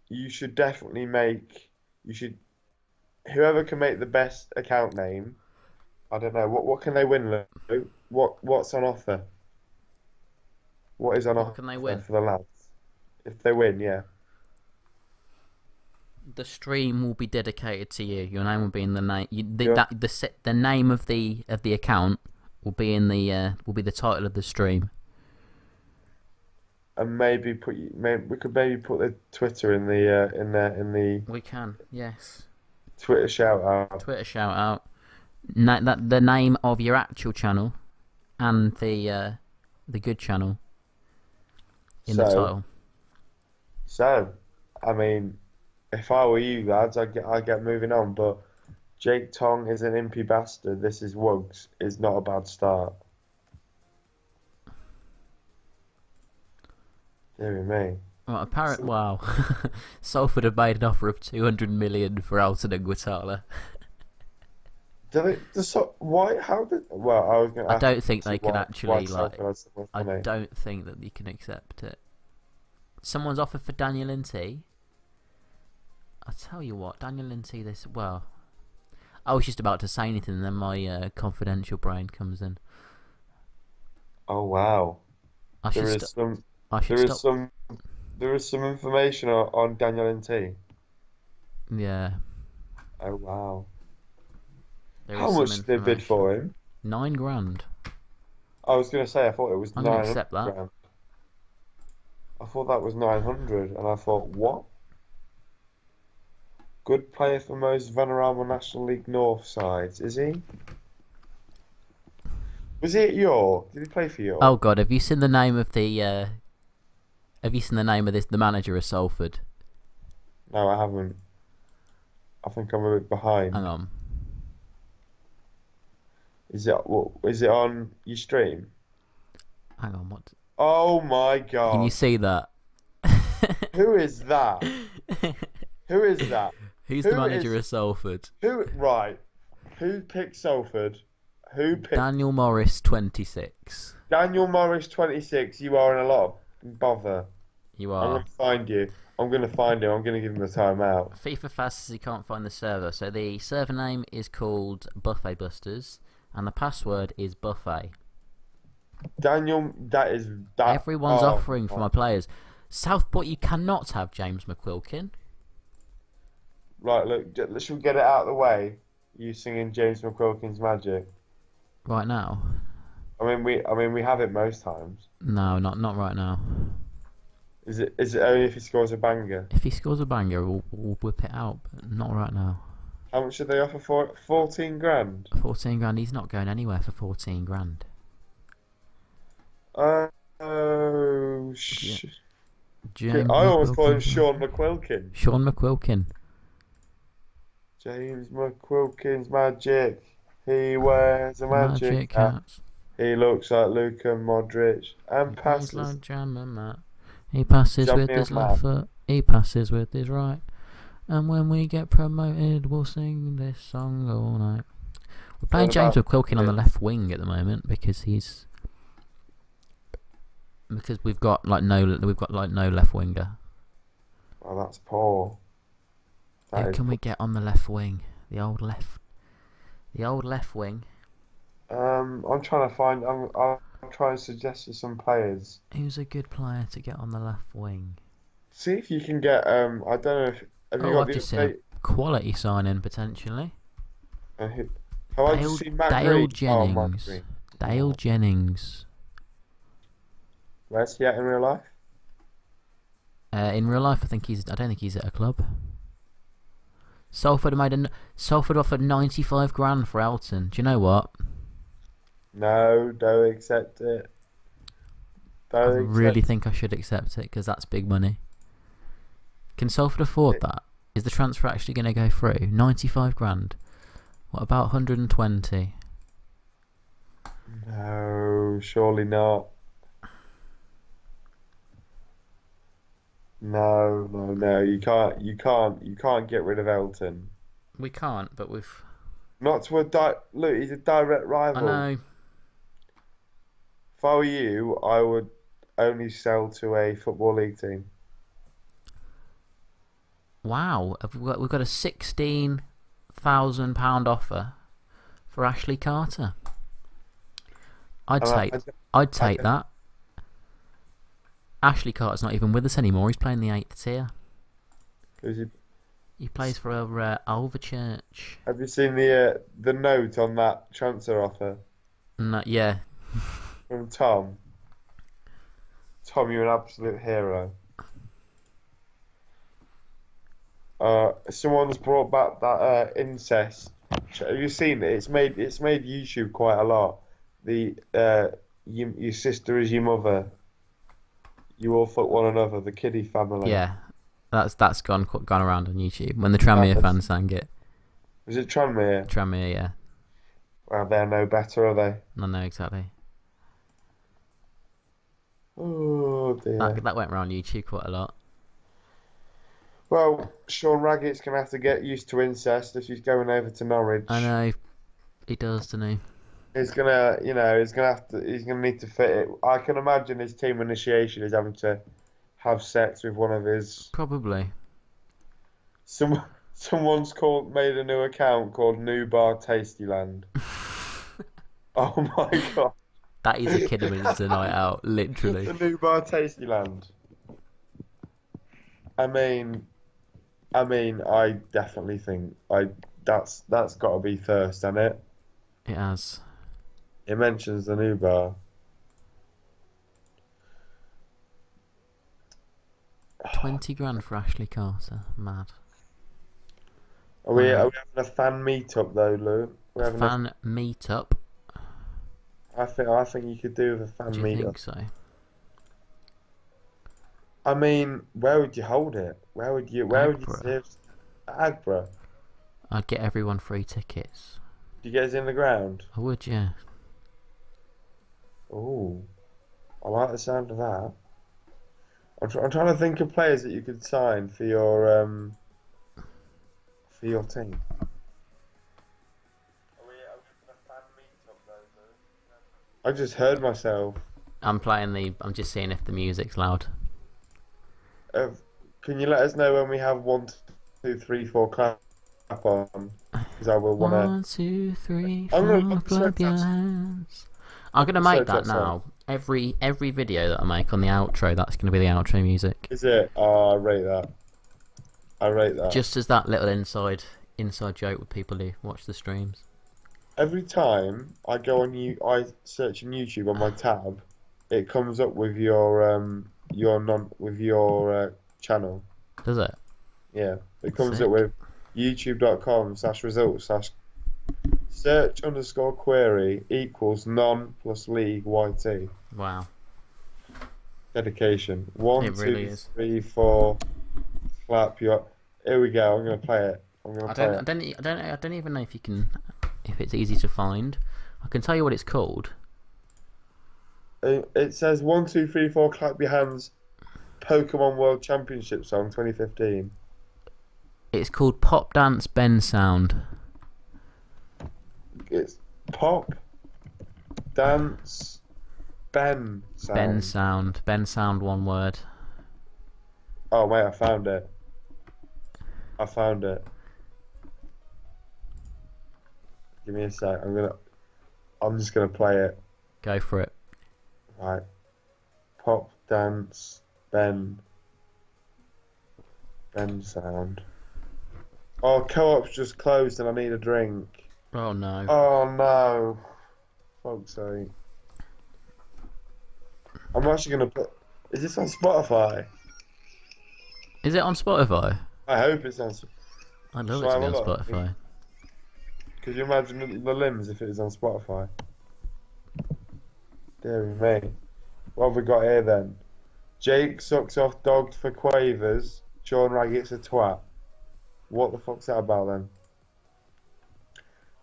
You should definitely make. You should. Whoever can make the best account name. I don't know. What can they win, Lou? What's on offer? What is on What can they offer win? for the lads? If they win, yeah. The stream will be dedicated to you. Your name will be in the name. Yeah. The name of the account will be in the will be the title of the stream. And maybe we could maybe put the Twitter in the We can, yes. Twitter shout out. Twitter shout out. The name of your actual channel and the good channel in the title. So, I mean, if I were you lads, I'd get moving on. But Jake Tong is an impy bastard. This is Wugs. Is not a bad start. Dear me. Well, apparently, wow. Salford have made an offer of 200 million for Alton and Guatala. Why? How did? Well, I was going to I ask don't think you they can why actually Salford like. has so much I money. don't think that you can accept it. Someone's offered for Daniel Inti. I tell you what, Daniel Inti. I was just about to say anything, and then my confidential brain comes in. Oh wow. I should There is stop. there is some information on Daniel NT. Yeah. Oh wow. There How is some much did they bid for him? 9 grand. I was going to say I thought it was I'm gonna 900 accept that. grand. I thought that was 900, and I thought, what? Good player for most vulnerable National League North sides, is he? Was he at York? Did he play for York? Oh God, have you seen the name of the? Have you seen the name of the manager of Salford? No, I haven't. I think I'm a bit behind. Hang on. Is it on your stream? Hang on. What? Oh my God! Can you see that? Who is that? Who is that? Who's the manager of Salford? Right? Who picked Salford? Who picked Daniel Morris, 26. Daniel Morris, 26? You are in a lot of bother. You I'm are. gonna find you. I'm gonna find him. I'm gonna give him the timeout. FIFA Fast says he can't find the server, so the server name is called Buffet Busters, and the password is Buffet. Daniel, that. Everyone's offering for my players. Southport, you cannot have James McQuilkin. Right, look, let's get it out of the way. You singing James McQuilkin's Magic. Right now? I mean, we have it most times. No, not right now. Is it only if he scores a banger? If he scores a banger, we'll whip it out, but not right now. How much did they offer for it? 14 grand. 14 grand. He's not going anywhere for 14 grand. Oh, James I always call him McQuilkin. Sean McQuilkin. Sean McQuilkin. James McQuilkin's Magic. He wears a magic hat. He looks like Luka Modric and passes. Like Jammer. He passes with his left foot. He passes with his right. And when we get promoted, we'll sing this song all night. We're playing James McQuilkin on the left wing at the moment because we've got no left winger. Oh, that's poor. Who can we get on the left wing? The old left wing. I'm trying to find. I'm try and suggest you some players. Who's a good player to get on the left wing? See if you can get. I don't know if have you Oh, got I've the just seen a update? quality signing potentially. Have I just seen Matt Dale Green? Oh, Matt Jennings. Green. Dale Oh. Jennings. Where's he at in real life? In real life, I don't think he's at a club. Salford offered 95 grand for Elton. Do you know what? No, don't accept it. I Don't really accept think I should accept it because that's big money. Can Salford afford it. that? Is the transfer actually going to go through? 95 grand. What about 120? No, surely not. No, no, no. You can't get rid of Elton. We can't, but we've. Not to a look. He's a direct I rival. know. If I were you, I would only sell to a football league team. Wow, we've got a £16,000 offer for Ashley Carter. I'd take that. Ashley Carter's not even with us anymore. He's playing the 8th tier. He plays for Overchurch. Have you seen the note on that transfer offer No, yeah. from Tom? Tom, you're an absolute hero. Someone's brought back that incest. Have you seen it? It's made YouTube quite a lot. The your sister is your mother. You all fuck one another. The Kiddie family. Yeah, that's gone around on YouTube when the Tranmere fans sang it. Was it Tranmere? Tranmere, yeah. Well, they're no better, are they? I know exactly. Oh dear. That went around YouTube quite a lot. Well, Sean Raggett's gonna have to get used to incest if he's going over to Norwich. I know, he does, doesn't he? He's gonna need to fit it. I can imagine his team initiation is having to have sex with one of his. Probably. Someone's made a new account called New Bar Tastyland. Oh my god. That is a Kidderminster night out, literally. The New Bar Tastyland. I mean, I definitely think that's got to be first, hasn't it? It has. It mentions the new bar. 20 grand for Ashley Carter. Mad. Are we having a fan meetup though, Lou? We're having fan meetup. I think you could do with a fan Do you meetup. think so? I mean, where would you hold it? Where would you serve Agbra? I'd get everyone free tickets. Do you get us in the ground? I would, yeah. Oh, I like the sound of that. I'm trying to think of players that you could sign for your team. I just heard myself. I'm just seeing if the music's loud. Can you let us know when we have 1, 2, 3, 4 clap on? Because I will want to. 1, 2, 3, 4, clap your hands. I'm gonna make that now. Every video that I make on the outro, that's gonna be the outro music. Is it? Oh, I rate that. I rate that. Just as that little inside joke with people who watch the streams. Every time I go on I search on YouTube on my tab, it comes up with your channel. Does it? Yeah, it comes Sick. up with youtube.com/results/search_query equals non plus league YT. Wow. Dedication. 1, It 2, really is. 3, 4. Clap your. Here we go. I'm gonna play it. I don't even know if you can, if it's easy to find. I can tell you what it's called. It says 1, 2, 3, 4. Clap your hands. Pokemon World Championship song 2015. It's called Pop Dance Ben Sound. It's Pop Dance Ben Sound. Ben Sound. Ben Sound, one word. Oh mate, I found it. Give me a sec. I'm just gonna play it. Go for it. Right. Pop, dance, Ben sound. Oh, co-op's just closed and I need a drink. Oh no. Oh no. Fuck's sake. I'm actually gonna put. Is this on Spotify? Is it on Spotify? I hope it's on. I'd love Shall it I to be have on a look? Spotify. Could you imagine the limbs if it was on Spotify? Dear me. What have we got here then? Jake sucks off dogged for quavers. Sean Raggett's a twat. What the fuck's that about then?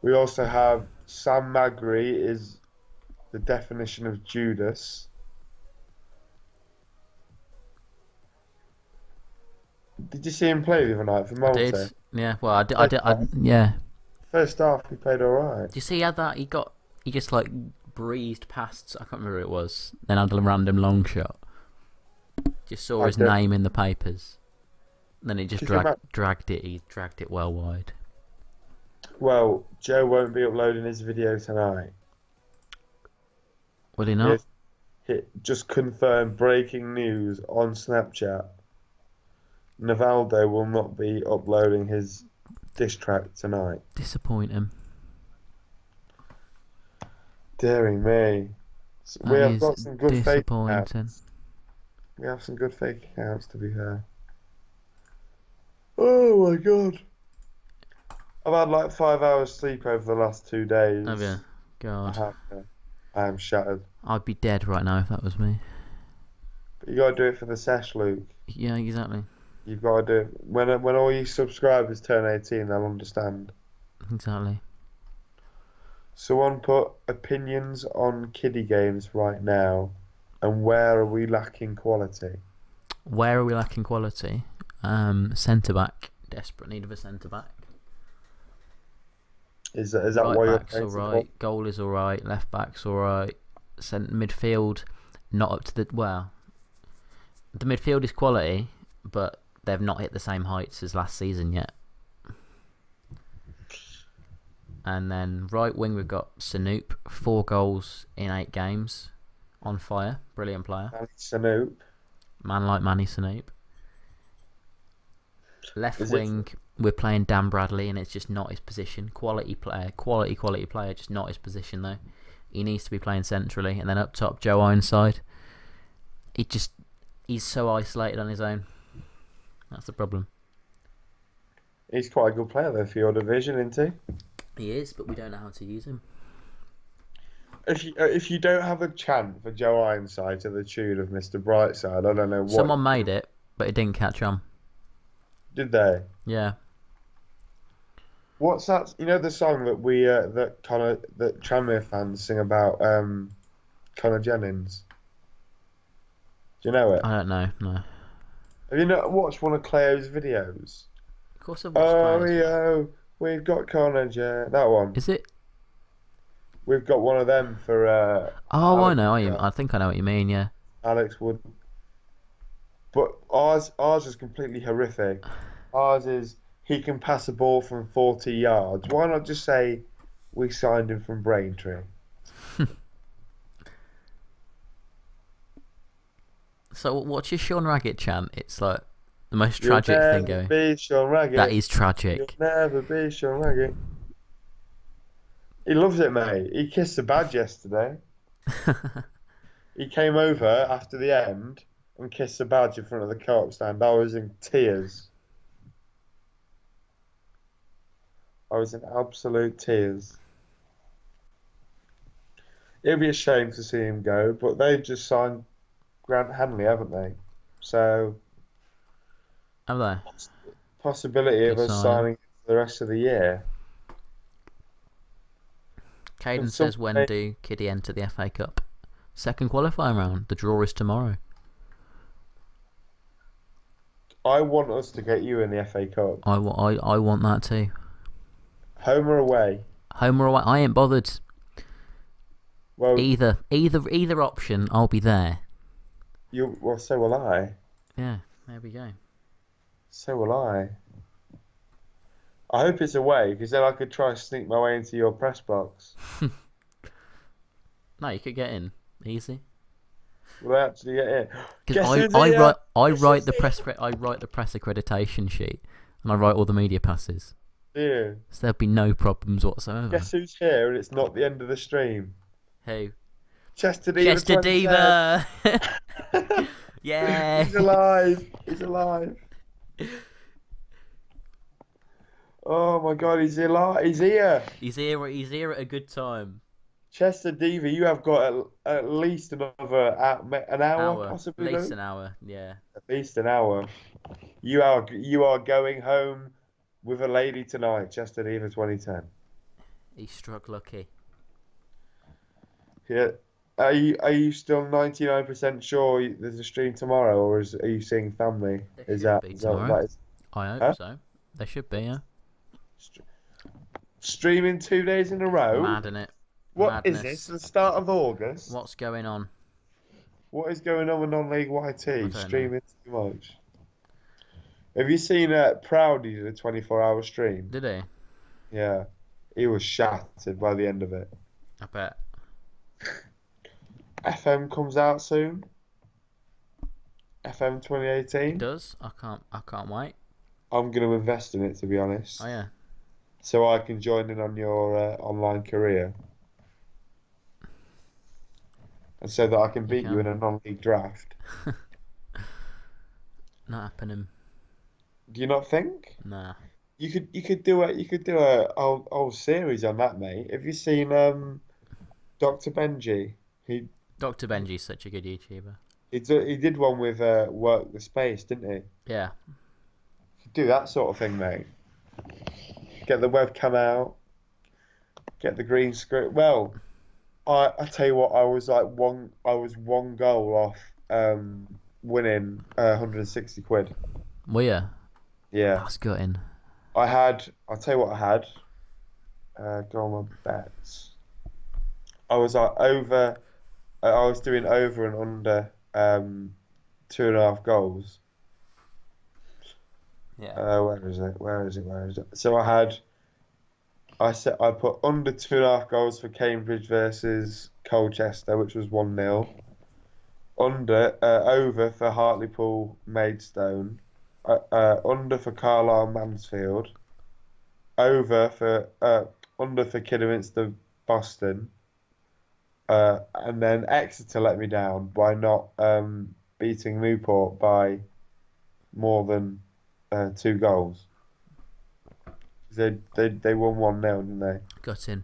We also have Sam Magri is the definition of Judas. Did you see him play the other night for I Malta? did. Yeah. Well, I did. Yeah. First half, he played alright. Do you see how that he just like breezed past? I can't remember who it was. Then had a random long shot. Just saw his name in the papers. Then he just dragged it. He dragged it well wide. Well, Joe won't be uploading his video tonight. Will he not? He just confirmed breaking news on Snapchat. Navaldo will not be uploading his diss track tonight. Disappoint him. Dearing me. We have got some good fake accounts. We have some good fake accounts, to be fair. Oh my god. I've had like 5 hours sleep over the last 2 days. Have you? God. I am shattered. I'd be dead right now if that was me. But you gotta do it for the sesh, Luke. Yeah, exactly. You've got to do it. When all you subscribers turn 18, they'll understand. Exactly. Someone put opinions on kiddie games right now, and where are we lacking quality? Where are we lacking quality? Centre back. Desperate need of a centre back. Is that right why you're back's alright? Goal is alright. Left back's alright. Midfield, not up to the The midfield is quality, but they've not hit the same heights as last season yet. And then right wing we've got Sanoop, 4 goals in 8 games, on fire, brilliant player. Sanoop. Man like Manny Sanoop. Left wing we're playing Dan Bradley and it's just not his position. Quality player, quality player, just not his position though. He needs to be playing centrally. And then up top, Joe Ironside. He's so isolated on his own. That's the problem. He's quite a good player though for your division, isn't he? He is, but we don't know how to use him. If you don't have a chant for Joe Ironside to the tune of Mr. Brightside, I don't know what. Someone made it, but it didn't catch on. Did they? Yeah. What's that? You know the song that that Tranmere fans sing about Connor Jennings? Do you know it? I don't know. No. Have you not watched one of Cleo's videos? Of course I've watched Cleo's. Oh, we've got Connor Jennings. That one. Is it? We've got one of them for. Oh, I know. I think I know what you mean. Yeah. Alex Wood. But ours is completely horrific. Ours is he can pass a ball from 40 yards. Why not just say we signed him from Braintree? So what's your Sean Raggett chant? It's like the most tragic thing going. Be Sean Raggett. That is tragic. You'll never be Sean Raggett. He loves it, mate. He kissed the badge yesterday. He came over after the end and kissed the badge in front of the co-op stand. I was in tears. I was in absolute tears. It'd be a shame to see him go, but they've just signed Grant Hanley, haven't they? So, have they? Possibility of us signing for the rest of the year. Caden says, when do Kiddie enter the FA Cup? Second qualifying round. The draw is tomorrow. I want us to get you in the FA Cup. I want that too. Home or away? Home or away? I ain't bothered. Well, either option, I'll be there. Well, so will I. Yeah, there we go. So will I. I hope it's away, because then I could try to sneak my way into your press box. No, you could get in. Easy. Will I actually get in? Because Guess who's here? Guess who's here? I write the press accreditation sheet, and I write all the media passes. Yeah. So there'll be no problems whatsoever. Guess who's here? And it's not the end of the stream. Who? Chester Diva. Chester Diva. Yeah. He's alive. He's alive. Oh my God, he's alive. He's here. He's here at a good time. Chester Diva, you have got at least another an hour, possibly. At least an hour, yeah. At least an hour. You are going home with a lady tonight, Chester Diva 2010. He struck lucky. Yeah. Are you still 99% sure there's a stream tomorrow, or are you seeing family? Is that tomorrow? I hope so. There should be, yeah. Streaming 2 days in a row? Mad, innit? What is this? The start of August? What's going on? What is going on with non-league YT? Streaming too much. Have you seen Proudy did a 24-hour stream? Did he? Yeah. He was shattered by the end of it. I bet. FM comes out soon. FM 2018. It does. I can't wait. I'm going to invest in it, to be honest. Oh yeah. So I can join in on your online career. And so that I can beat you in a non-league draft. Not happening. Do you not think? Nah. You could do a whole series on that, mate. Have you seen Dr. Benji? Dr. Benji's such a good YouTuber. He did one with Work the Space, didn't he? Yeah. Do that sort of thing, mate. Get the webcam out. Get the green screen. Well, I tell you what, I was one goal off winning 160 quid. Well, yeah. Yeah. That's gutting. I'll tell you what I had. Go on my bets. I was doing over and under 2.5 goals. Yeah. Where is it? So I put under 2.5 goals for Cambridge versus Colchester, which was 1-0. Over for Hartlepool Maidstone. Under for Carlisle Mansfield. Under for Kidderminster Boston. And then Exeter let me down by not beating Newport by more than 2 goals. They won 1-0, didn't they? Got in.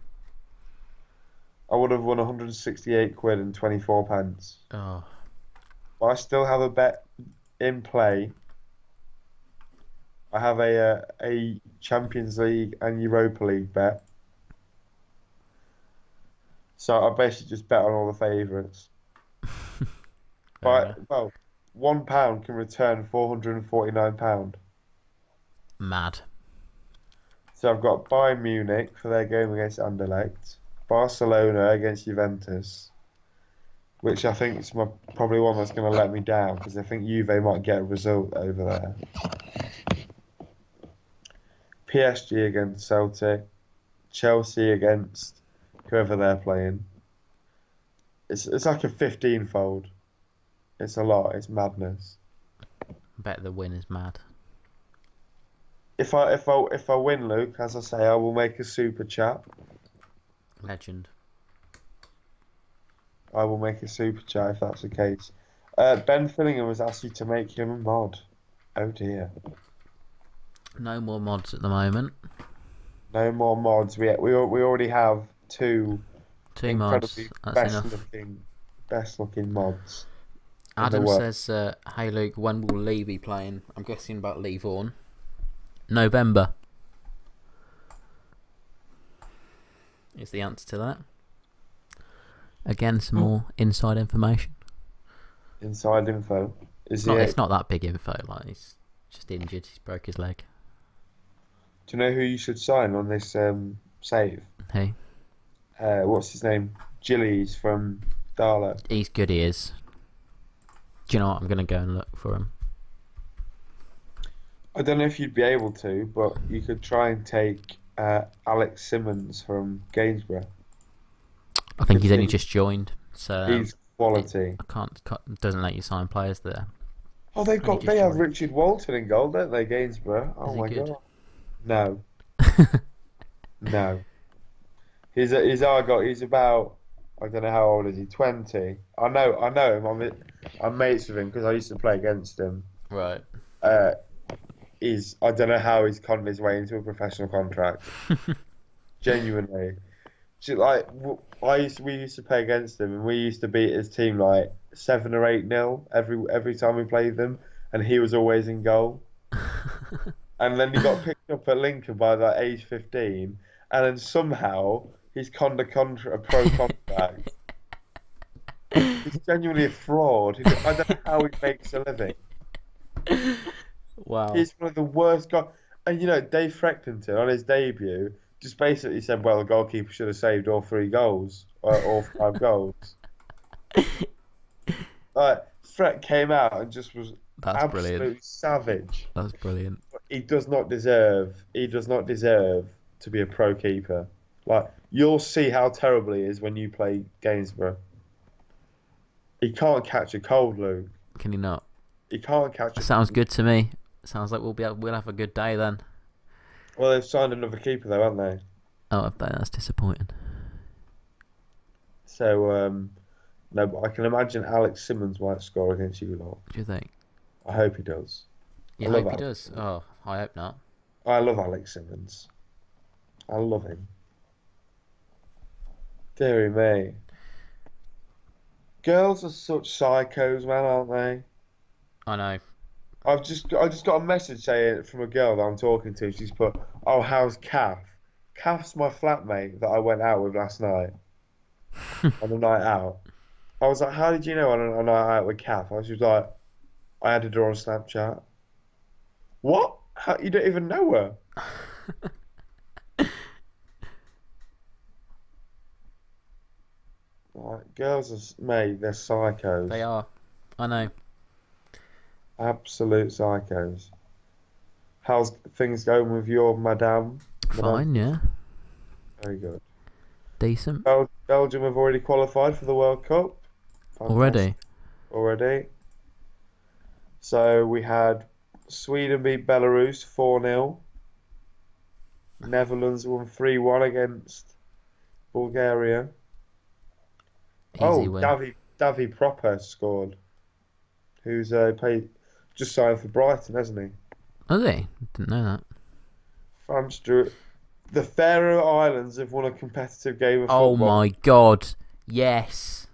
I would have won 168 quid and 24 pence. Oh. But I still have a bet in play. I have a Champions League and Europa League bet. So I basically just bet on all the favourites. But well, £1 can return £449. Mad. So I've got Bayern Munich for their game against Anderlecht, Barcelona against Juventus, which I think is probably one that's going to let me down because I think Juve might get a result over there. PSG against Celtic, Chelsea against whoever they're playing. It's like a 15-fold. It's a lot. It's madness. I bet the win is mad. If I win, Luke, as I say, I will make a super chat. Legend. I will make a super chat if that's the case. Ben Fillingham has asked you to make him a mod. Oh dear. No more mods at the moment. No more mods. We already have two mods. That's enough. Best looking mods. Adam says, "Hey Luke, when will Lee be playing?" I'm guessing about Lee Vaughan. November is the answer to that. Again, some more inside information. Inside info. It's not that big info. Like he's just injured. He's broke his leg. Do you know who you should sign on this save? Hey. What's his name? Gillies from Darla. He's good. He is. Do you know what? I'm gonna go and look for him. I don't know if you'd be able to, but you could try and take Alex Simmons from Gainsborough. I think he's only just joined. So quality. I can't. Doesn't let you sign players there. Oh, they have Richard Walton in goal, don't they, Gainsborough? Oh Is he my good? God. No, no. He's about, I don't know how old is he, 20. I know him. I'm mates with him because I used to play against him. Right. Uh, I don't know how he's conned his way into a professional contract. Genuinely. Like we used to play against them, and we used to beat his team like 7 or 8-0 every time we played them, and he was always in goal. And then he got picked up at Lincoln by like age 15, and then somehow he's conned a pro contract. He's genuinely a fraud. I don't know how he makes a living. Wow. He's one of the worst guys. And Dave Freckington on his debut just basically said, well, the goalkeeper should have saved all 3 goals, or all 5 goals. Freck came out and just was absolutely savage. That's brilliant. He does not deserve to be a pro keeper. Like, you'll see how terrible he is when you play Gainsborough. He can't catch a cold, Luke. Can he not? He can't catch a Sounds good to me. Sounds like we'll have a good day then. Well, they've signed another keeper though, haven't they? Oh, that's disappointing. So, no, but I can imagine Alex Simmons might score against you lot. Do you think? I hope he does. You hope he does? Oh, I hope not. I love Alex Simmons. I love him. Deary me. Girls are such psychos, man, aren't they? I know. I just got a message saying from a girl that I'm talking to. She's put, "Oh, how's Kath?" Kath's my flatmate that I went out with last night on a night out. I was like, "How did you know on a night out with Kath?" She was like, "I added her on Snapchat." What? How, you don't even know her? Like, girls are, mate, they're psychos. They are. I know. Absolute psychos. How's things going with your madame? Fine, yeah. Very good. Decent. Belgium have already qualified for the World Cup. Fantastic. Already. So we had Sweden beat Belarus 4-0. Netherlands won 3-1 against Bulgaria. Easy win. Davy Proper scored. Who's just signed for Brighton, hasn't he? Has he? Didn't know that. France drew. The Faroe Islands have won a competitive game of football. Oh my God! Yes.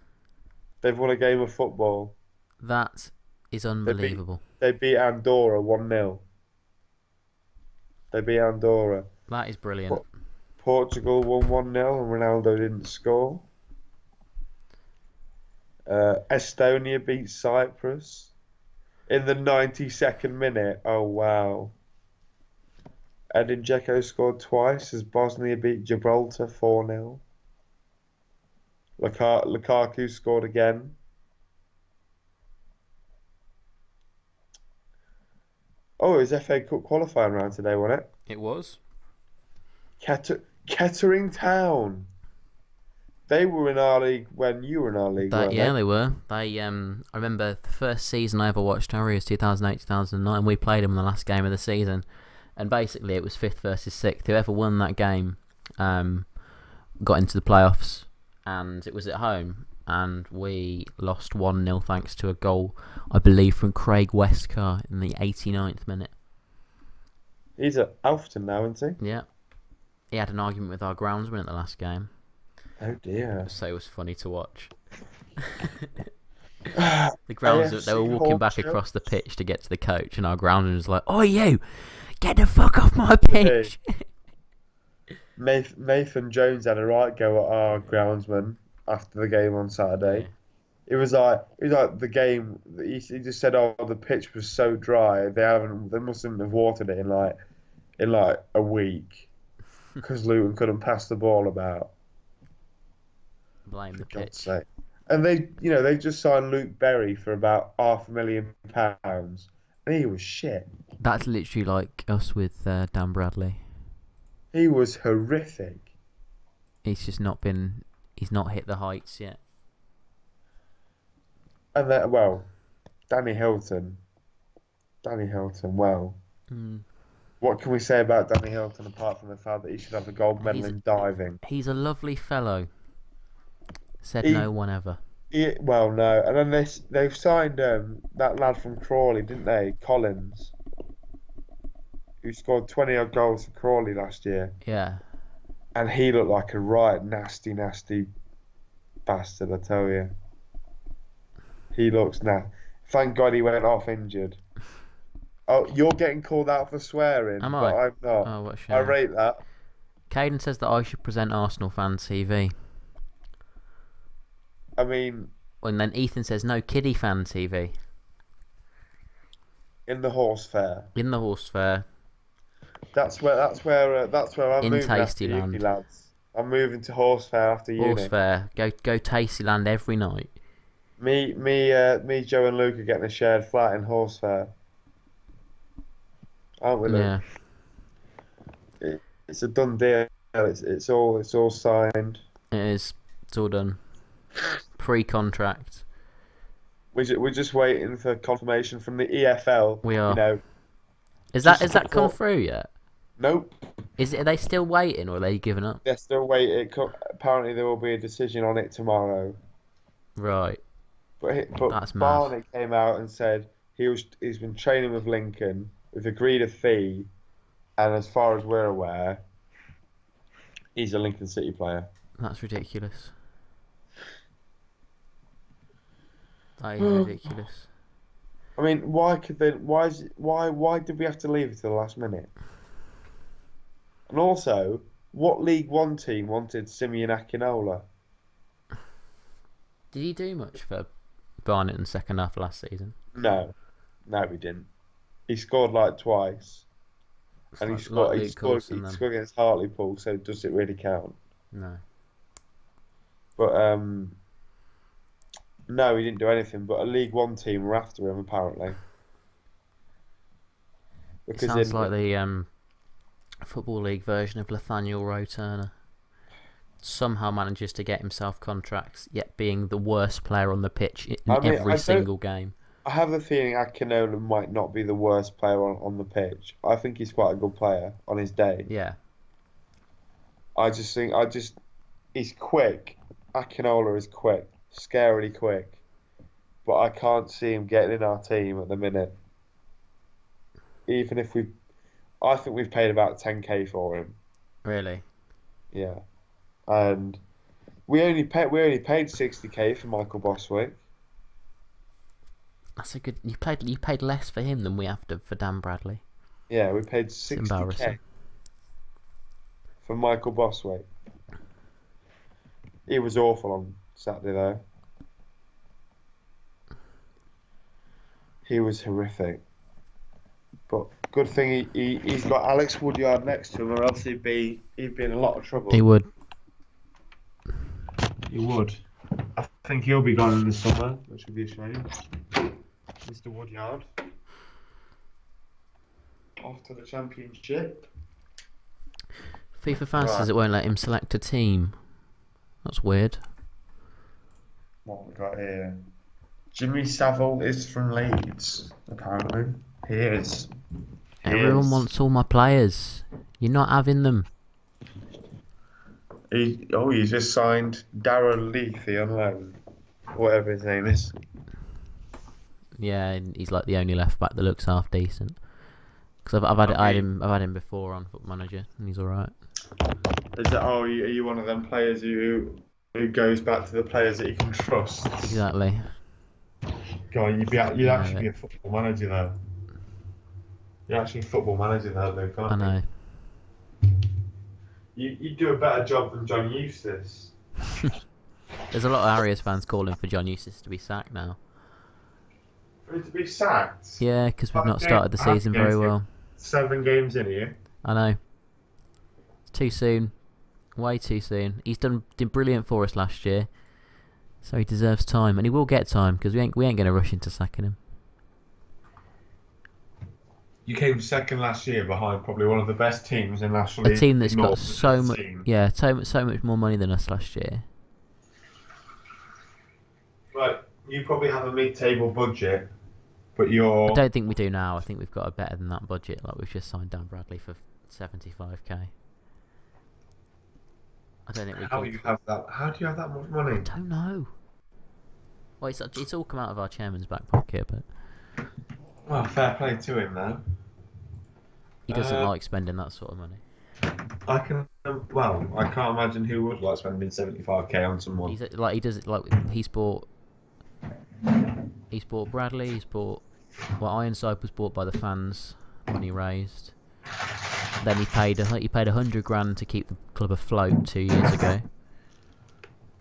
They've won a game of football. That is unbelievable. They beat Andorra 1-0. They beat Andorra. That is brilliant. Portugal won 1-0 and Ronaldo didn't score. Estonia beat Cyprus in the 92nd minute. Oh wow. Edin Dzeko scored twice as Bosnia beat Gibraltar 4-0. Lukaku scored again. Oh, it was FA Cup qualifying round today, wasn't it? It was. Kettering Town. They were in our league when you were in our league, weren't Yeah, they? they were. I remember the first season I ever watched Harry was 2008-2009, and we played them in the last game of the season. And basically, it was 5th versus 6th. Whoever won that game got into the playoffs, and it was at home. And we lost 1-0 thanks to a goal, I believe, from Craig Westcar in the 89th minute. He's at Alfton now, isn't he? Yeah. He had an argument with our groundsman at the last game. Oh dear. So it was funny to watch. The groundsman, they were walking back across the pitch to get to the coach, and our groundsman was like, "Oh, you! Get the fuck off my pitch!" Nathan Jones had a right go at our groundsman after the game on Saturday. Yeah. It was like the game. He just said, "Oh, the pitch was so dry. They mustn't have watered it in like a week because Luton couldn't pass the ball about." Blame the pitch. Sake. And they just signed Luke Berry for about £500,000, and he was shit. That's literally like us with Dan Bradley. He was horrific. He's just not been. He's not hit the heights yet. And then, well, Danny Hilton. Danny Hilton, well. What can we say about Danny Hilton apart from the fact that he should have a gold medal in diving? He's a lovely fellow. Said no one ever. Well, no. And then they've signed that lad from Crawley, didn't they? Collins, who scored 20-odd goals for Crawley last year. Yeah. And he looked like a right nasty, nasty bastard, I tell you. He looks nasty. Thank God he went off injured. Oh, you're getting called out for swearing, Am but I? I'm not. Oh, what a shame. I rate that. Caden says that I should present Arsenal Fan TV. I mean... And then Ethan says, no, Kiddie Fan TV. In the horse fair. In the horse fair. That's where I'm moving after uni, lads. I'm moving to horse fair after uni. Horse fair. Go Tastyland every night. Me, Joe and Luke are getting a shared flat in horse fair. Aren't we, Luke? Yeah. It's a done deal. It's all signed. It is. It's all done. Pre-contract. We're just waiting for confirmation from the EFL. We are. You know, is that come through yet? Nope. Are they still waiting, or are they giving up? They're still waiting. Apparently, there will be a decision on it tomorrow. Right. But That's Barnett mad. came out and said he's been training with Lincoln. We've agreed a fee, and as far as we're aware, he's a Lincoln City player. That's ridiculous. That is ridiculous. I mean, why did we have to leave it to the last minute? And also, what League One team wanted Simeon Akinola? Did he do much for Barnet in the second half of last season? No, he didn't. He scored like twice, and he scored against Hartlepool. So does it really count? No. But no, he didn't do anything. But a League One team were after him apparently. Because it sounds like the Football League version of Nathaniel Rowe Turner. Somehow manages to get himself contracts, yet being the worst player on the pitch in every single game. I have the feeling Akinola might not be the worst player on the pitch. I think he's quite a good player on his day. Yeah. He's quick. Akinola is quick, scarily quick. But I can't see him getting in our team at the minute. Even if I think we've paid about 10k for him. Really? Yeah. And we only paid 60k for Michael Boswick. That's a good. You paid less for him than we have to for Dan Bradley. Yeah, we paid 60k for Michael Boswick. He was awful on Saturday though. He was horrific. But good thing he's got Alex Woodyard next to him, or else he'd be in a lot of trouble. He would. He would. I think he'll be gone in the summer, which would be a shame. Mr. Woodyard. Off to the Championship. FIFA Fans says it won't let him select a team. That's weird. What have we got here? Jimmy Savile is from Leeds, apparently. He is. Everyone wants all my players. You're not having them. He's just signed Darren Leafy on loan. Whatever his name is. Yeah, he's like the only left back that looks half decent. Because I've had him before on Football Manager, and he's all right. Are you one of them players who goes back to the players that you can trust? Exactly. God, you'd actually be a Football Manager though. You're actually a Football Manager though, Luke, aren't you? I know. You do a better job than John Eustace. There's a lot of Harriers fans calling for John Eustace to be sacked now. For it to be sacked? Yeah, because we've not started the season very well. 7 games in here. I know. It's too soon. Way too soon. He's did brilliant for us last year, so he deserves time, and he will get time because we ain't going to rush into sacking him. You came second last year behind probably one of the best teams in National League. A team that's got so much more money than us last year. Right, you probably have a mid-table budget, but you're. I don't think we do now. I think we've got a better than that budget. Like we've just signed Dan Bradley for 75k. I don't think we. How do you have that? How do you have that much money? I don't know. Well, it's all come out of our chairman's back pocket, but. Well, fair play to him though. He doesn't like spending that sort of money. I can. Well, I can't imagine who would like spending 75k on someone. He's bought Bradley. He's bought. Well, Ironside was bought by the fans, money raised. Then he paid 100 grand to keep the club afloat 2 years ago.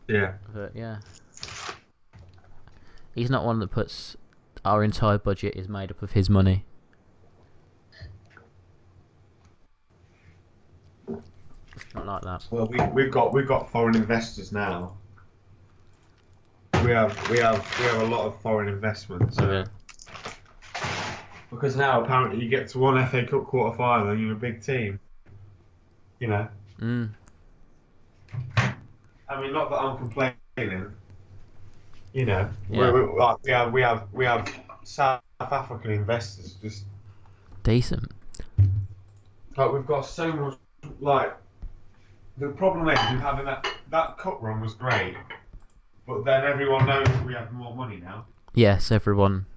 Yeah. But yeah, he's not one that puts. Our entire budget is made up of his money. It's not like that. Well, we've got foreign investors now. We have a lot of foreign investment. So. Yeah. Because now apparently you get to one FA Cup quarter final and you're a big team. You know. Mm. I mean, not that I'm complaining. You know, yeah. we have South African investors just decent. Like we've got so much. Like the problem is we're having that cup run was great, but then everyone knows we have more money now. Yes, everyone's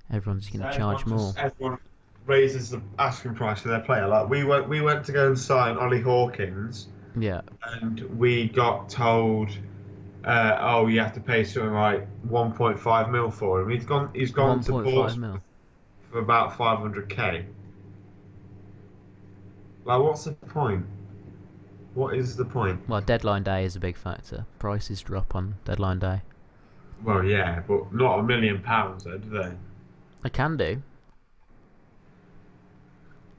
going to charge more. Everyone raises the asking price for their player. Like we went to go and sign Ollie Hawkins. Yeah. And we got told. You have to pay something like 1.5 mil for him. He's gone to Portsmouth for about 500k. Like, what's the point? What is the point? Well, deadline day is a big factor. Prices drop on deadline day. Well, yeah, but not £1 million, though, do they? They can do.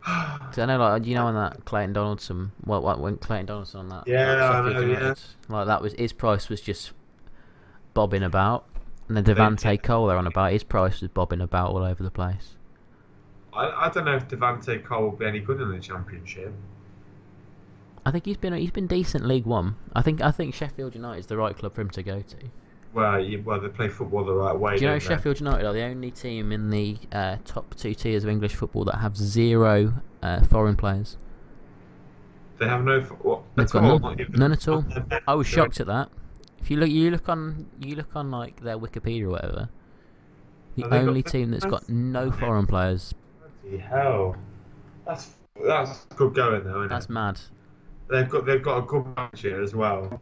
Cause I know, like, you know, on that Clayton Donaldson, when Clayton Donaldson on that, like that was his price was just bobbing about, and then Devante Cole they're on about his price was bobbing about all over the place. I don't know if Devante Cole will be any good in the Championship. I think he's been decent League One. I think Sheffield United is the right club for him to go to. Well, they play football the right way. Do you know Sheffield United are the only team in the top 2 tiers of English football that have 0 foreign players? They have no. They've got none at all. I was shocked at that. If you look on like their Wikipedia or whatever, the only team that's got no foreign players. Bloody hell, that's good going though. Isn't That's mad. They've got a good manager as well.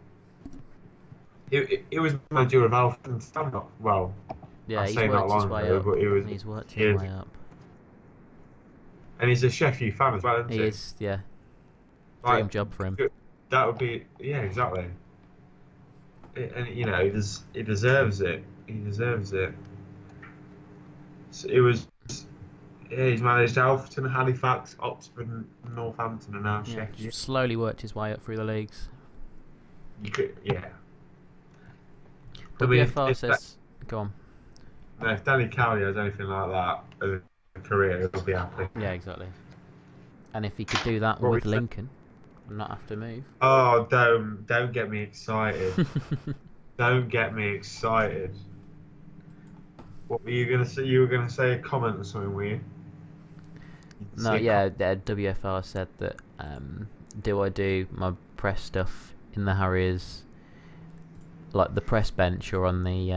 It was manager of Alfred Stanhope. Well, yeah, he's worked his way up. He's worked his way up. And he's a Sheffield fan as well, isn't he? He is, yeah. Dream job for him. That would be, yeah, exactly. And you know, he deserves it. He deserves it. So it was. Yeah, he's managed Alfreton, Halifax, Oxford, and Northampton, and now Sheffield. He's slowly worked his way up through the leagues. Yeah. WFR says, go on. No, if Danny Cowley has anything like that as a career, he'll be happy. Yeah, exactly. And if he could do that with Lincoln, and not have to move. Oh, don't get me excited. Don't get me excited. What were you gonna say? You were gonna say a comment or something, were you? No, yeah. WFR said that. Do I do my press stuff in the Harriers? Like the press bench or on the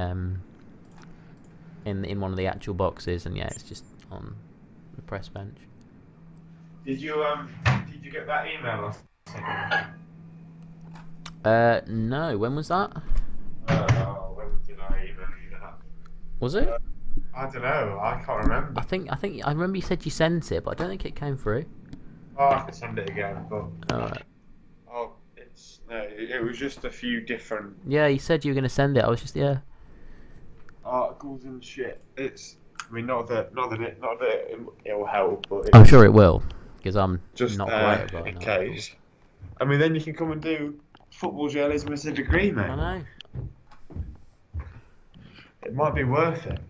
in one of the actual boxes, and yeah, it's just on the press bench. Did you get that email? No. When was that? When did I email you that? Was it? I don't know. I can't remember. I think I remember you said you sent it, but I don't think it came through. Oh, I can send it again, but. Alright. Oh, it was just a few different. Yeah, you said you were gonna send it. I was just articles and shit. It's. I mean, not that it'll help, but. I'm sure it will, because I'm just not great about it. In case. I mean, then you can come and do football journalism as a degree, mate. I know. It might be worth it.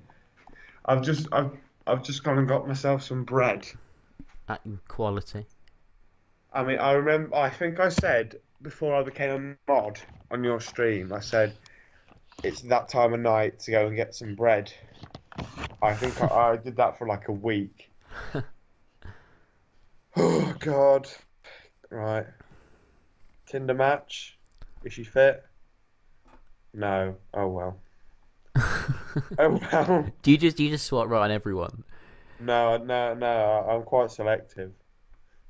I've just gone and got myself some bread. At quality. I mean, I think I said before I became a mod on your stream, I said it's that time of night to go and get some bread. I think I did that for like a week. Oh God. Right. Tinder match. Is she fit? No. Oh well. Oh well. Do you just swipe right on everyone? No, no, no. I'm quite selective.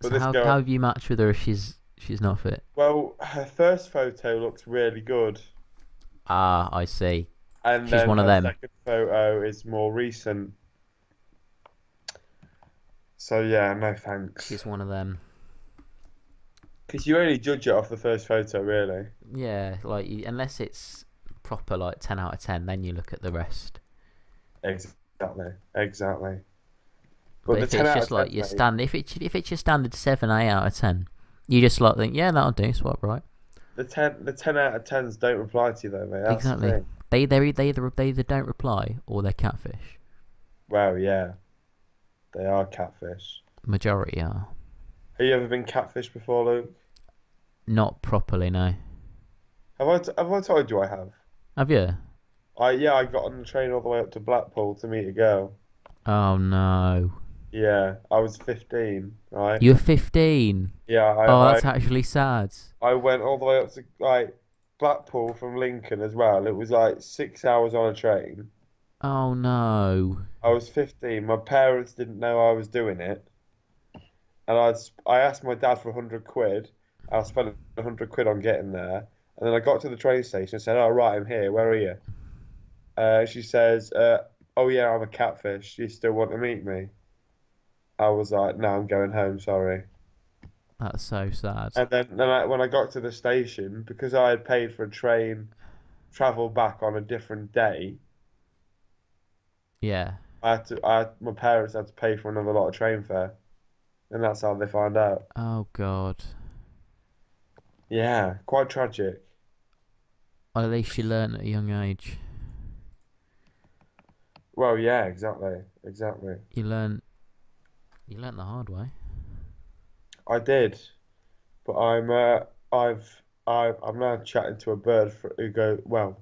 But So this how girl, have you matched with her if she's not fit? well, her first photo looks really good, Ah, I see. and She's then one of her them. second photo is more recent. So yeah, no thanks. She's one of them. Because you only judge it off the first photo, really. Yeah, like unless it's proper like 10 out of 10, then you look at the rest. Exactly, exactly. But But the if 10 it's out just of 10, like your mate, stand, if it's your standard 7, 8 out of 10, you just like think, yeah, that'll do. Swipe right. the ten out of tens don't reply to you though, mate. That's the Exactly. thing. They either don't reply or they're catfish. Well, yeah, they are catfish. Majority are. Have you ever been catfish before, Luke? Not properly, no. Have I told you I have? Have you? I got on the train all the way up to Blackpool to meet a girl. Oh no. Yeah, I was 15, right? You're 15. Yeah, Oh, that's actually sad. I went all the way up to like Blackpool from Lincoln as well. It was like 6 hours on a train. Oh no. I was 15. My parents didn't know I was doing it, and I asked my dad for 100 quid. I spent 100 quid on getting there, and then I got to the train station and said, "Oh right, I'm here. Where are you?" She says, "Oh yeah, I'm a catfish. Do you still want to meet me?" I was like, "No, I'm going home. Sorry." That's so sad. And then when I got to the station, because I had paid for a train travel back on a different day, Yeah. my parents had to pay for another lot of train fare, and that's how they found out. Oh god. Yeah, quite tragic. Well, at least you learn at a young age. Well, yeah, exactly, exactly. You learn the hard way. I did, but I'm now chatting to a bird who go well.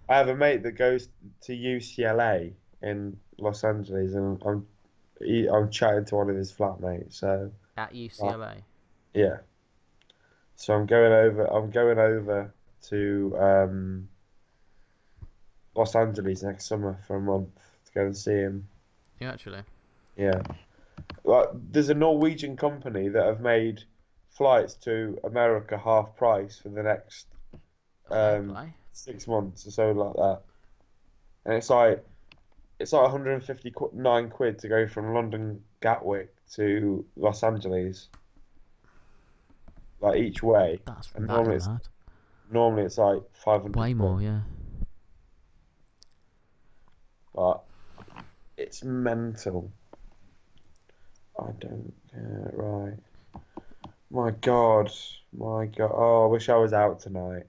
I have a mate that goes to UCLA in Los Angeles, and I'm chatting to one of his flatmates. So At uh, UCLA. yeah, so I'm going over. I'm going over to Los Angeles next summer for a month to go and see him. Yeah, actually. Yeah, like there's a Norwegian company that have made flights to America half price for the next Fair um play. 6 months or so like that, and it's like 159 quid to go from London Gatwick to Los Angeles, like each way, and That ain't mad. normally it's like 500 Way quid, more, yeah. but it's mental. I don't right. My God, my God. Oh, I wish I was out tonight.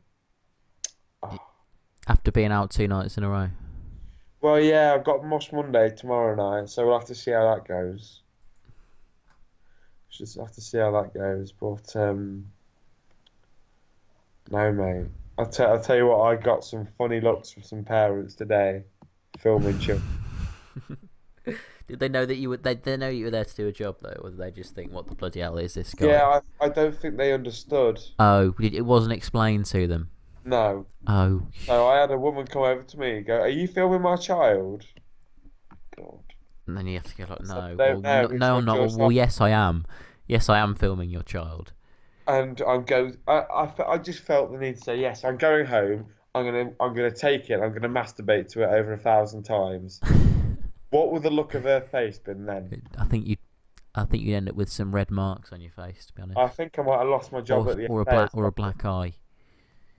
Oh. After being out 2 nights in a row. Well, yeah, I've got Mosh Monday tomorrow night, so we'll have to see how that goes. Just have to see how that goes. But no, mate. I'll tell you what. I got some funny looks from some parents today, filming children. Did they know that you were? They know you were there to do a job though, or did they just think, "What the bloody hell is this guy?" Yeah, I don't think they understood. Oh, it wasn't explained to them. No. Oh. So I had a woman come over to me and go, "Are you filming my child?" God. And then you have to go like, So "No, they well, don't know. no, I'm not." Well, yes, I am. Yes, I am filming your child. And I just felt the need to say yes. I'm going home. I'm gonna take it. I'm gonna masturbate to it over 1,000 times. What would the look of her face been then? I think you'd end up with some red marks on your face, to be honest. I think I might have lost my job at the FA or a black eye.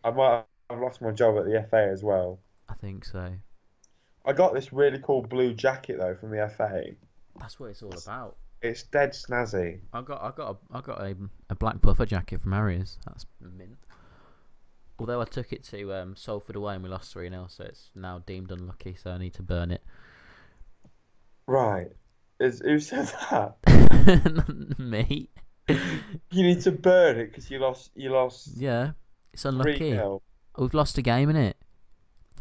I might have lost my job at the FA as well. I think so. I got this really cool blue jacket though from the FA. That's what it's all about. It's dead snazzy. I got a black puffer jacket from Harriers. That's mint. Although I took it to Salford away and we lost 3-0, so it's now deemed unlucky. So I need to burn it. Right. Who said that? Me. You need to burn it because you lost. Yeah, it's unlucky. 3-0. We've lost a game, innit?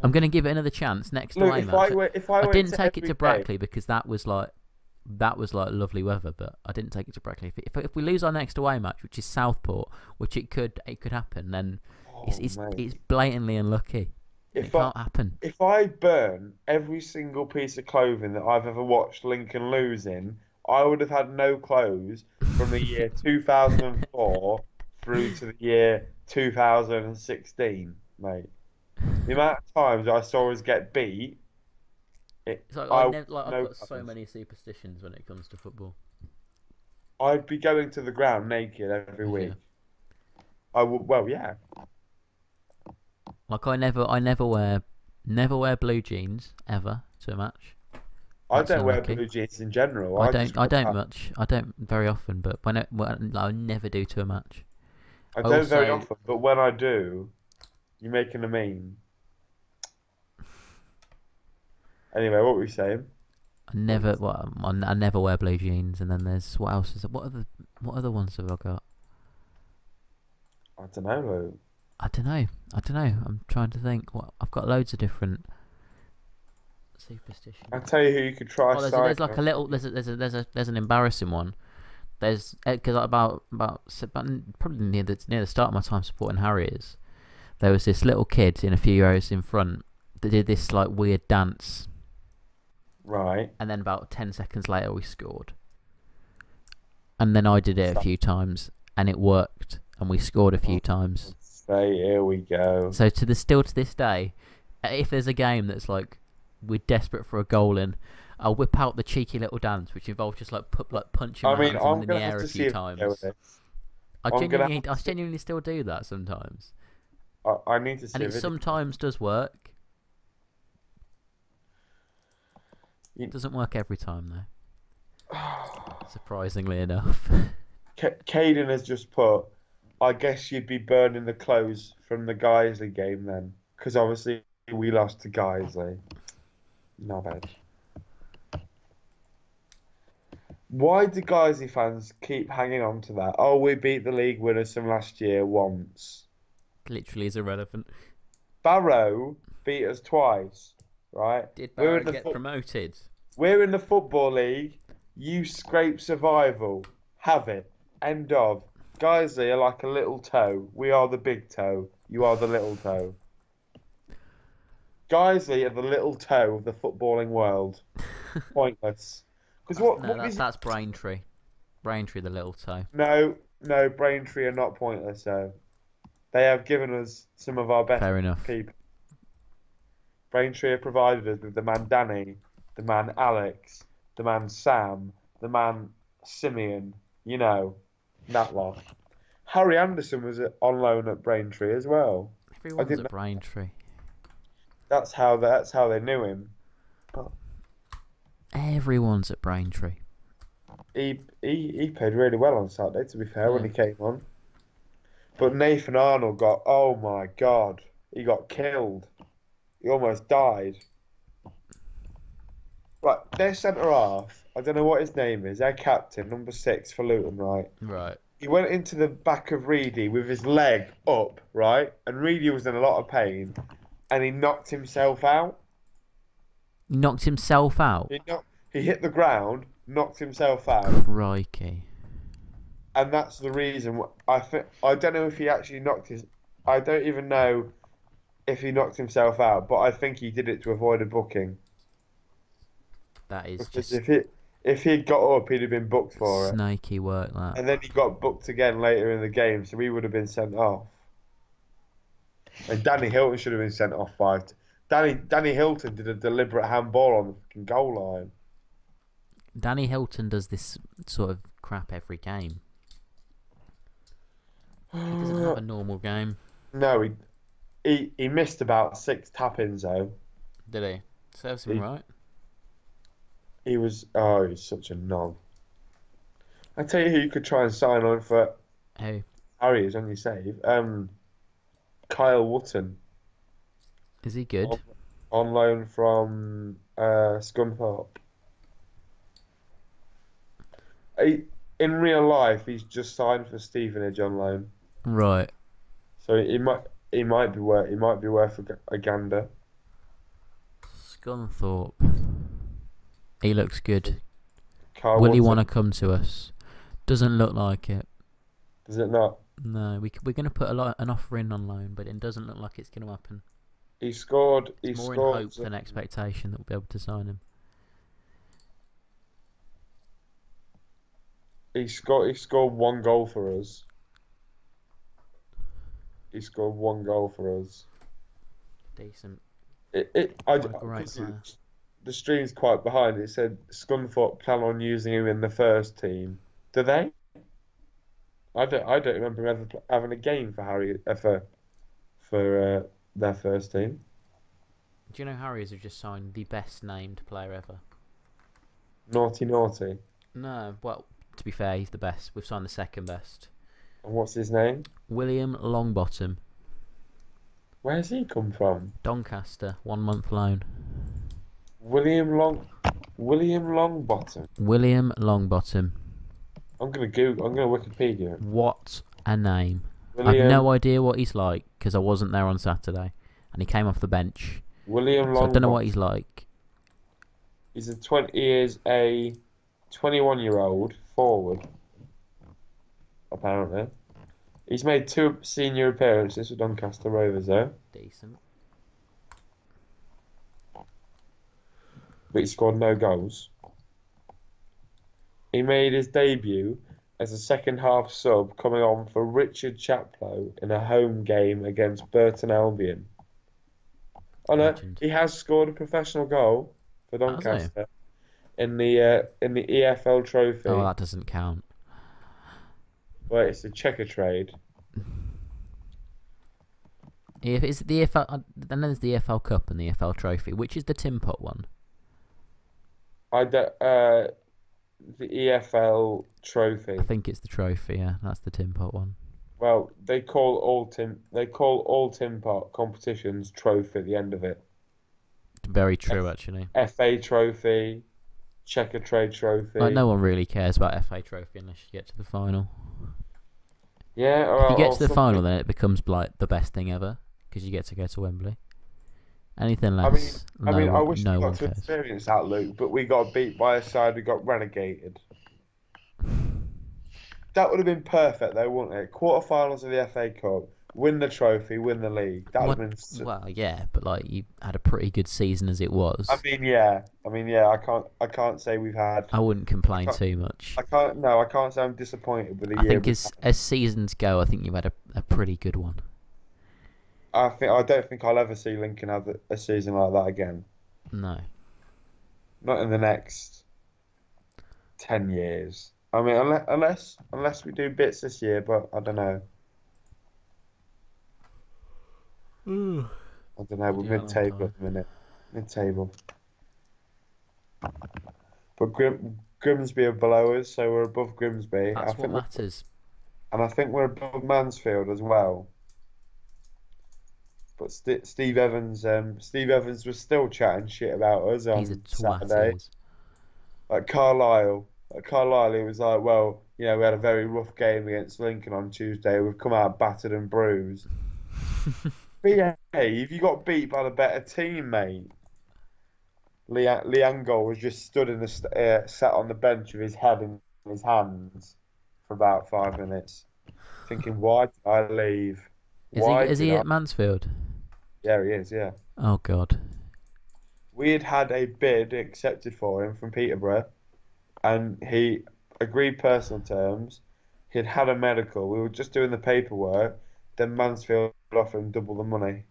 I'm going to give it another chance next Look, away match. I didn't take it to Brackley because that was like lovely weather, but I didn't take it to Brackley. If we lose our next away match, which is Southport, which it could happen, then it's blatantly unlucky. It can't happen. If I burn every single piece of clothing that I've ever watched Lincoln lose in, I would have had no clothes from the year 2004 through to the year 2016, mate. The amount of times I saw us get beat. It's like I've got so many superstitions when it comes to football. I'd be going to the ground naked every week. I would. Well, yeah. Like I never wear blue jeans ever to a match. I don't wear blue jeans in general. I don't very often, but I never do to a match. I don't very often, but when I do, you're making a meme. Anyway, what were we saying? I never wear blue jeans, and then there's what else is it? What other ones have I got? I don't know. I don't know. I'm trying to think. I've got loads of different superstitions. I'll tell you who you could try. There's like a little. There's an embarrassing one. There's because about probably near the start of my time supporting Harriers, there was this little kid in a few rows in front that did this like weird dance. Right. And then about 10 seconds later we scored. And then I did it a few times and it worked and we scored a few times. Here we go. So still to this day, if there's a game that's like we're desperate for a goal in, I'll whip out the cheeky little dance which involves just like punching my hands in the air a few times. I genuinely still do that sometimes. I need to see and it sometimes does work. It doesn't work every time though. Surprisingly enough. Caden has just put, I guess you'd be burning the clothes from the Guiseley game then, because obviously we lost to Guiseley. Not bad. Why do Guiseley fans keep hanging on to that? Oh, we beat the league winners from last year once. Literally is irrelevant. Barrow beat us twice, right? Did Barrow get promoted? We're in the Football League. You scrape survival. Have it. End of. Guiseley are like a little toe. We are the big toe. You are the little toe. Guiseley are the little toe of the footballing world. Pointless. That's Braintree. Braintree, the little toe. No, Braintree are not pointless though. They have given us some of our best Fair enough. people. Braintree have provided us with the man Danny, the man Alex, the man Sam, the man Simeon, you know, that lot. Harry Anderson was on loan at Braintree as well. Everyone's at Braintree. That's how they knew him. Everyone's at Braintree. He played really well on Saturday, to be fair, when he came on. But Nathan Arnold oh my God, he got killed. He almost died. Right, their centre-half, I don't know what his name is, their captain, number 6 for Luton, right? Right. He went into the back of Reedy with his leg up, right? And Reedy was in a lot of pain, and he knocked himself out. Knocked himself out? He hit the ground, knocked himself out. Crikey. And that's the reason. I don't know if he actually I don't even know if he knocked himself out, but I think he did it to avoid a booking. That is because just... if he'd got up, he'd have been booked for it. Snaky work, that. And then he got booked again later in the game, so he would have been sent off. And Danny Hilton should have been sent off 5. Danny Hilton did a deliberate handball on the fucking goal line. Danny Hilton does this sort of crap every game. He doesn't have a normal game. No, he missed about 6 tap-ins though. Did he? Serves him right. He's such a knob. I tell you who you could try and sign on for. Who? Harry is on your save. Kyle Wootton. Is he good? On loan from Scunthorpe. In real life, he's just signed for Stevenage on loan. Right. So he might be worth a gander. Scunthorpe. He looks good. Carl Will he wants want to come to us? Doesn't look like it. Does it not? No, we're going to put an offer in on loan, but it doesn't look like it's going to happen. He scored. It's more in hope than expectation that we'll be able to sign him. He scored 1 goal for us. He scored 1 goal for us. Decent. The stream's quite behind. It said Scunthorpe plan on using him in the first team. Do they? I don't remember ever having a game for Harry for their first team. Do you know Harriers have just signed the best named player ever? Naughty. No, well, to be fair, he's the best. We've signed the second best. And what's his name? William Longbottom. Where's he come from? Doncaster, 1 month loan. William Longbottom. William Longbottom. I'm gonna Wikipedia. What a name! I've no idea what he's like because I wasn't there on Saturday, and he came off the bench. William Longbottom. So I don't know what he's like. He is a 21-year-old forward. Apparently, he's made 2 senior appearances for Doncaster Rovers, though. Decent. But he scored no goals. He made his debut as a second-half sub, coming on for Richard Chaplow in a home game against Burton Albion. Oh no, he has scored a professional goal for Doncaster in the EFL Trophy. Oh, that doesn't count. Well, it's a checker trade. If it's the EFL, then there's the EFL Cup and the EFL Trophy. Which is the Tin Pot one? The EFL Trophy. I think it's the trophy. Yeah, that's the Tin Pot one. Well, they call all Tin Pot competitions trophy at the end of it. Very true, actually. FA Trophy, Checker Trade Trophy. Like, no one really cares about FA Trophy unless you get to the final. Yeah. If you get to the final, then it becomes like the best thing ever because you get to go to Wembley. Anything less, I wish we got to cares. experience that, Luke, but we got beat by a side who got relegated. That would have been perfect, though, wouldn't it? Quarterfinals of the FA Cup, win the trophy, win the league. That would have been. Well, yeah, but like you had a pretty good season as it was. I mean, yeah. I can't say we've had. I wouldn't complain too much. I can't say I'm disappointed with the year. I think as seasons go, I think you've had a pretty good one. I don't think I'll ever see Lincoln have a season like that again. No. Not in the next 10 years. I mean, unless we do bits this year, but I don't know. I don't know. We're mid-table at the minute. Mid-table. But Grimsby are below us, so we're above Grimsby. That's what matters. And I think we're above Mansfield as well. But Steve Evans was still chatting shit about us on Saturday. Like Carlisle, he was like, well, we had a very rough game against Lincoln on Tuesday. We've come out battered and bruised. Behave, you got beat by the better team, mate. Liango was just stood in sat on the bench with his head in his hands for about 5 minutes, thinking, why did I leave? Is he at Mansfield? Yeah, he is, yeah. Oh, God. We had a bid accepted for him from Peterborough, and he agreed personal terms. He'd had a medical. We were just doing the paperwork. Then Mansfield offered him double the money.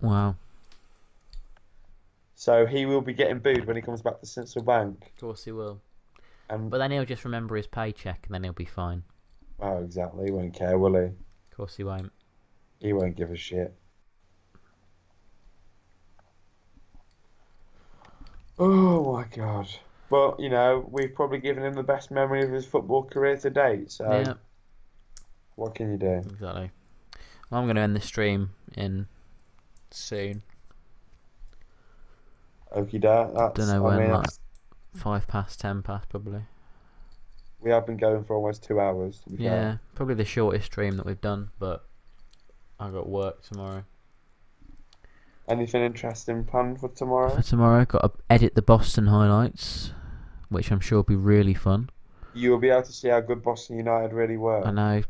Wow. So he will be getting booed when he comes back to Central Bank. Of course he will. But then he'll just remember his paycheck, and then he'll be fine. Oh, exactly. He won't care, will he? Of course he won't. He won't give a shit. Oh my God. Well, we've probably given him the best memory of his football career to date, so yeah. What can you do? Exactly. Well, I'm going to end the stream in soon. Okie doke. Don't know when, like 5 past, 10 past, probably. We have been going for almost 2 hours. To be fair. Probably the shortest stream that we've done, but I got work tomorrow. Anything interesting planned for tomorrow? For tomorrow, got to edit the Boston highlights, which I'm sure will be really fun. You will be able to see how good Boston United really I were. know.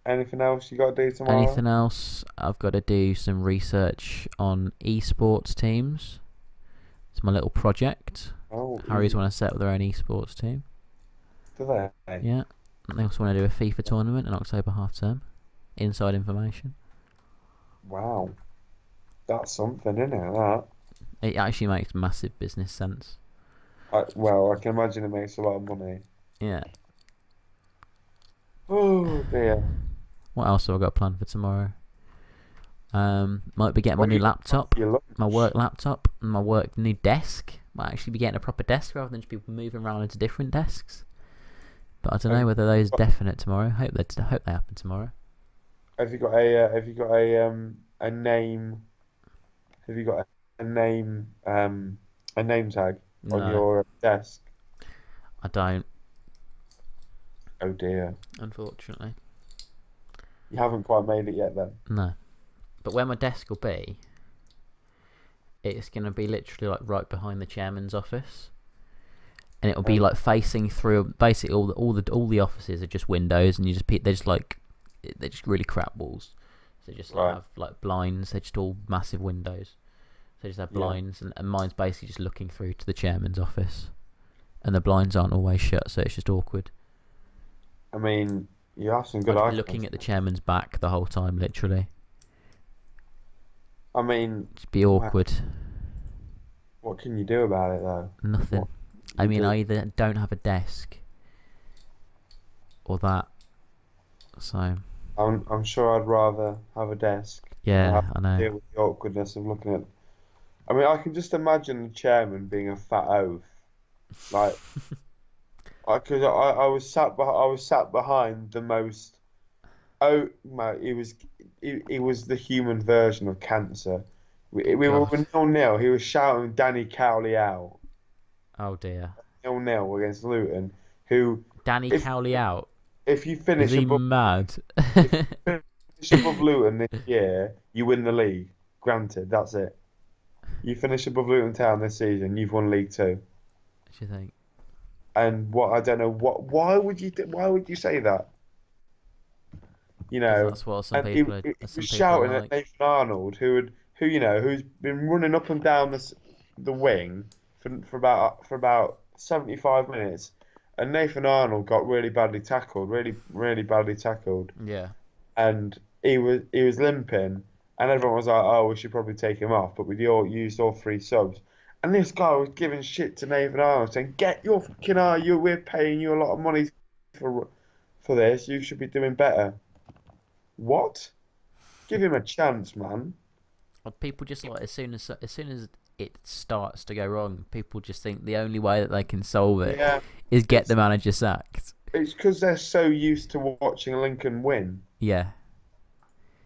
Anything else you got to do tomorrow? Anything else? I've got to do some research on esports teams. It's my little project. Oh, Harry's want to set up their own esports team. do they? Yeah. And they also want to do a FIFA tournament in October half term. Inside information. Wow. That's something, isn't it? That. It actually makes massive business sense. Well, I can imagine it makes a lot of money. Yeah. Oh dear. What else have I got planned for tomorrow? Might be getting my new laptop, my work laptop, and my work new desk. Might actually be getting a proper desk rather than just people moving around into different desks. But I don't know whether those are definite tomorrow. Hope they happen tomorrow. Have you got a name? Have you got a name tag on No, your desk? I don't. Oh dear. Unfortunately, You haven't quite made it yet then. no. But where my desk will be, it's gonna be literally like right behind the chairman's office, and it'll be like facing through. Basically, all the offices are just windows, and they're just really crap walls. So they just Right. have like blinds. They're just all massive windows. So they just have Yeah. blinds, and mine's basically just looking through to the chairman's office, and the blinds aren't always shut, so it's just awkward. I mean, you have some good I'd be items. looking at the chairman's back the whole time, literally. I mean, Just be awkward. what can you do about it though? Nothing. What I you mean, do? I either don't have a desk or that. So I'm sure I'd rather have a desk and yeah, have I to know. deal with the awkwardness of looking at. I mean, I can just imagine the chairman being a fat oaf. Like, I was sat behind the most. Oh, mate, he was the human version of cancer. We were God. 0-0. He was shouting Danny Cowley out. Oh dear. 0-0 against Luton. Who, Danny if Cowley out. if you Is finish he above mad? if you finish above Luton this year, you win the league. Granted, that's it. You finish above Luton Town this season, you've won League Two. What do you think? And what I don't know why would you say that? You Because know, that's what some and people are. he Some was people are shouting at like. Nathan Arnold, who's been running up and down the wing for about 75 minutes, and Nathan Arnold got really badly tackled, really badly tackled, Yeah. and he was limping, and everyone was like, oh, we should probably take him off, but we all used all three subs. And this guy was giving shit to Nathan Arnold, saying, "Get your fucking eye! We're paying you a lot of money for this. You should be doing better." What? Give him a chance, man. People just like as soon as it starts to go wrong, people just think the only way that they can solve it Yeah, is get it's the manager sacked. it's because they're so used to watching Lincoln win. Yeah.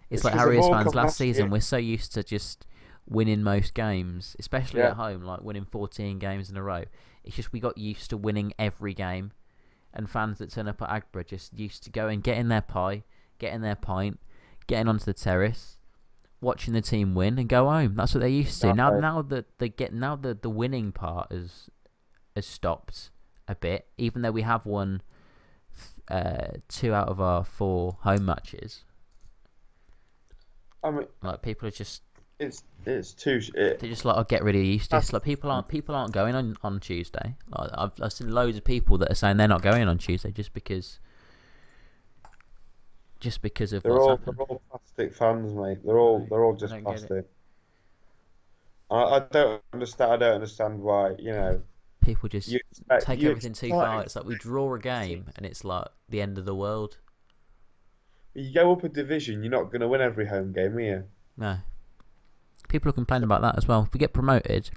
It's It's like because they've Harriers all fans come last last season. year. We're so used to just winning most games, especially Yeah, at home, like winning 14 games in a row. It's just we got used to winning every game, and fans that turn up at Agbra just used to go and get in their pie, getting their pint, getting onto the terrace, watching the team win, and go home. That's what they're used to. Now, exactly. now the winning part has stopped a bit, even though we have won 2 out of our 4 home matches. I mean, Like people are just it's too. they're just like, I'll get really used to this. Like people aren't going on Tuesday. Like I've seen loads of people that are saying they're not going on Tuesday just because of They're what's all happened. they're all plastic fans, mate. They're No, all I just don't get it. plastic. I don't understand. I don't understand why. People just You expect take you everything too expect far. It's like we draw a game and it's like the end of the world. you go up a division. You're not going to win every home game, are you? No, people are complaining about that as well. If we get promoted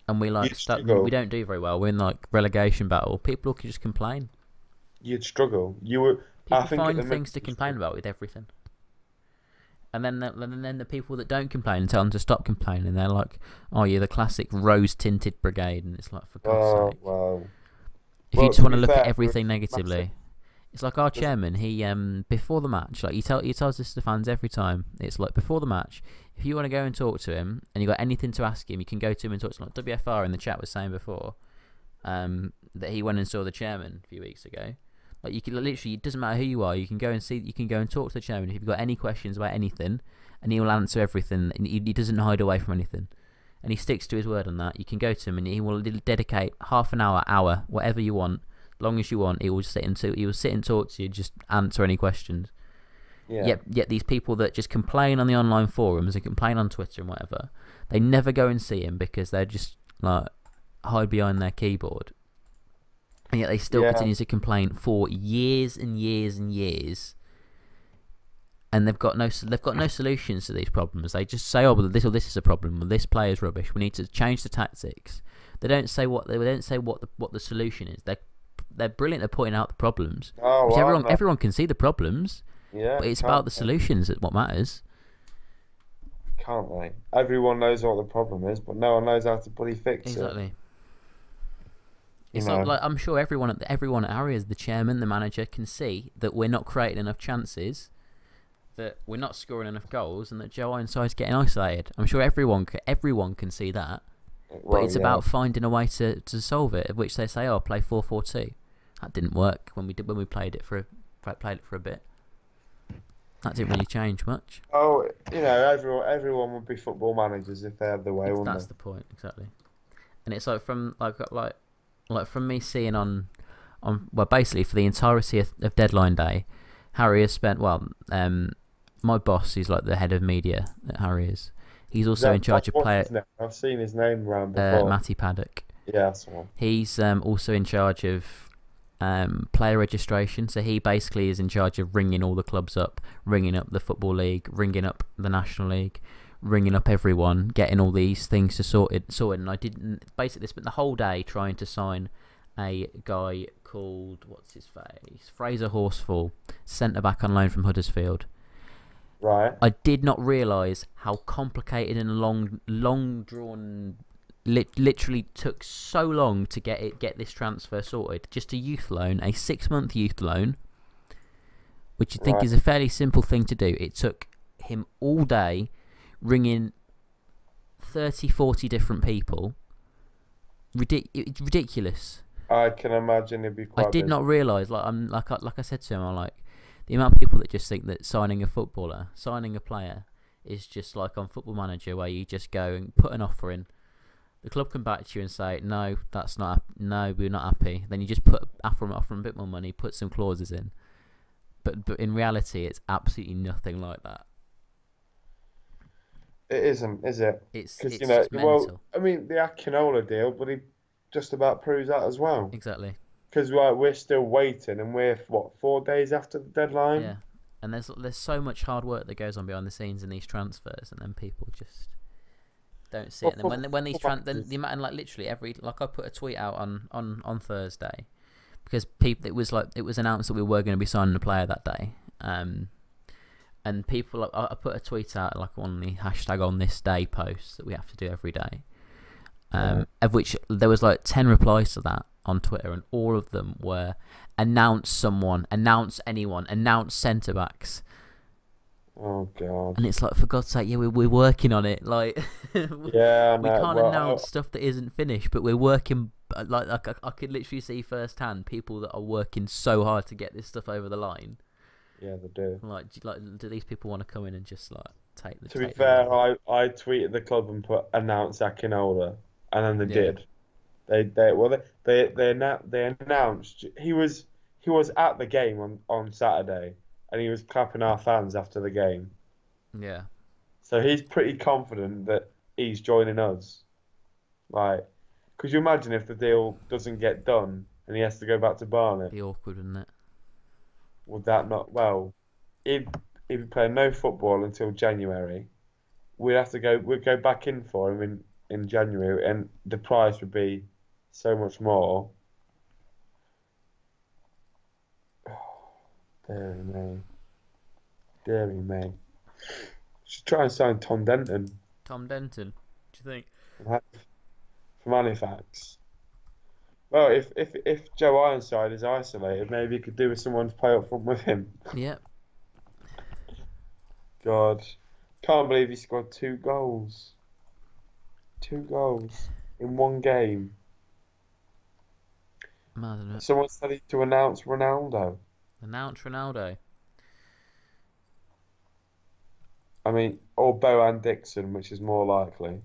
and we You'd we struggle. don't do very well, we're in like relegation battle. People can just complain. You'd struggle. You were. I People think at the find minute things to complain about with everything. And then the people that don't complain and tell them to stop complaining, they're like, "Oh, you're the classic rose-tinted brigade," and it's like, for God's Oh sake. well. If you Well, just to want to be look at fair, everything massive. negatively, It's like our chairman. He before the match, like he tells this to the fans every time. It's like before the match, if you want to go and talk to him and you got anything to ask him, you can go to him and talk to him. Like WFR in the chat was saying before, that he went and saw the chairman a few weeks ago. Like you can literally, it doesn't matter who you are, you can go and talk to the chairman if you've got any questions about anything, and he will answer everything. And he doesn't hide away from anything, and he sticks to his word on that. You can go to him and he will dedicate half an hour, whatever you want. Long as you want, he will sit and talk to you, just answer any questions. Yeah. Yet these people that just complain on the online forums and complain on Twitter and whatever, they never go and see him because they're just like hide behind their keyboard, and yet they still continue to complain for years and years and years. And they've got no solutions to these problems. They just say, "Oh, well, this is a problem. Well, this player's rubbish. We need to change the tactics." They don't say what the solution is. They're brilliant at pointing out the problems. Oh, well, everyone can see the problems. Yeah, but it's about the solutions that what matters. Can't they? Everyone knows what the problem is, but no one knows how to bloody fix it. Exactly. It's not like I'm sure everyone at Harriers, the chairman, the manager, can see that we're not creating enough chances, that we're not scoring enough goals, and that Joe Ironside's getting isolated. I'm sure everyone can see that. But it's about finding a way to solve it, of which they say, "Oh, play 4-4-2." That didn't work when we played it for a bit. That didn't really change much. Oh, everyone would be football managers if they had the way, wouldn't they? That's the point, exactly. And it's like from me seeing on basically for the entirety of deadline day, Harry has spent my boss, he's like the head of media at Harriers. He's also in charge of player. I've seen his name around before. Matty Paddock. Yeah, that's the one. He's also in charge of player registration. So he basically is in charge of ringing all the clubs up, ringing up the Football League, ringing up the National League, ringing up everyone, getting all these things sorted. And I basically spent the whole day trying to sign a guy called, what's his face? Fraser Horsfall, centre back on loan from Huddersfield. Right. I did not realise how complicated and long drawn. Literally took so long to get this transfer sorted. Just a youth loan, a 6-month youth loan, which you think is a fairly simple thing to do. It took him all day, ringing 30, 40 different people. It's ridiculous. I can imagine it'd be quite. I did not realise. Like I said to him, I'm like, the amount of people that just think that signing a player, is just like on Football Manager, where you just go and put an offer in. The club come back to you and say, no, we're not happy. Then you just offer them a bit more money, put some clauses in. But in reality, it's absolutely nothing like that. It isn't, is it? It's just mental. I mean, the Akinola deal, but he just about proves that as well. Exactly. Because we're still waiting, and we're 4 days after the deadline. Yeah, and there's so much hard work that goes on behind the scenes in these transfers, and then people just don't see it. And then when these the amount, like literally I put a tweet out on Thursday, because it was announced that we were going to be signing a player that day, and people, I put a tweet out like on the hashtag on this day post that we have to do every day, of which there was like 10 replies to that on Twitter, and all of them were announce someone, announce anyone, announce centre backs. Oh God! And it's like, for God's sake, yeah, we're working on it. Like, yeah, we can't announce stuff that isn't finished, but we're working. Like I could literally see firsthand people that are working so hard to get this stuff over the line. Yeah, they do. Like, do these people want to come in and just like take the? To be fair, I tweeted the club and put announce Akinola, and then they did. They announced he was at the game on Saturday, and he was clapping our fans after the game. Yeah. So he's pretty confident that he's joining us. Like, could you imagine if the deal doesn't get done and he has to go back to Barnet? It'd be awkward, wouldn't it? Would that not? Well, he'd be playing no football until January. We'd go back in for him in January, and the price would be so much more. Deary me. Should try and sign Tom Denton. Tom Denton, do you think? From Halifax. Well, if Joe Ironside is isolated, maybe he could do with someone to play up front with him. Yep. God, can't believe he scored 2 goals. 2 goals in one game. Mad, isn't it? Someone said to announce Ronaldo. Announce Ronaldo. I mean, or Bowen Dixon, which is more likely.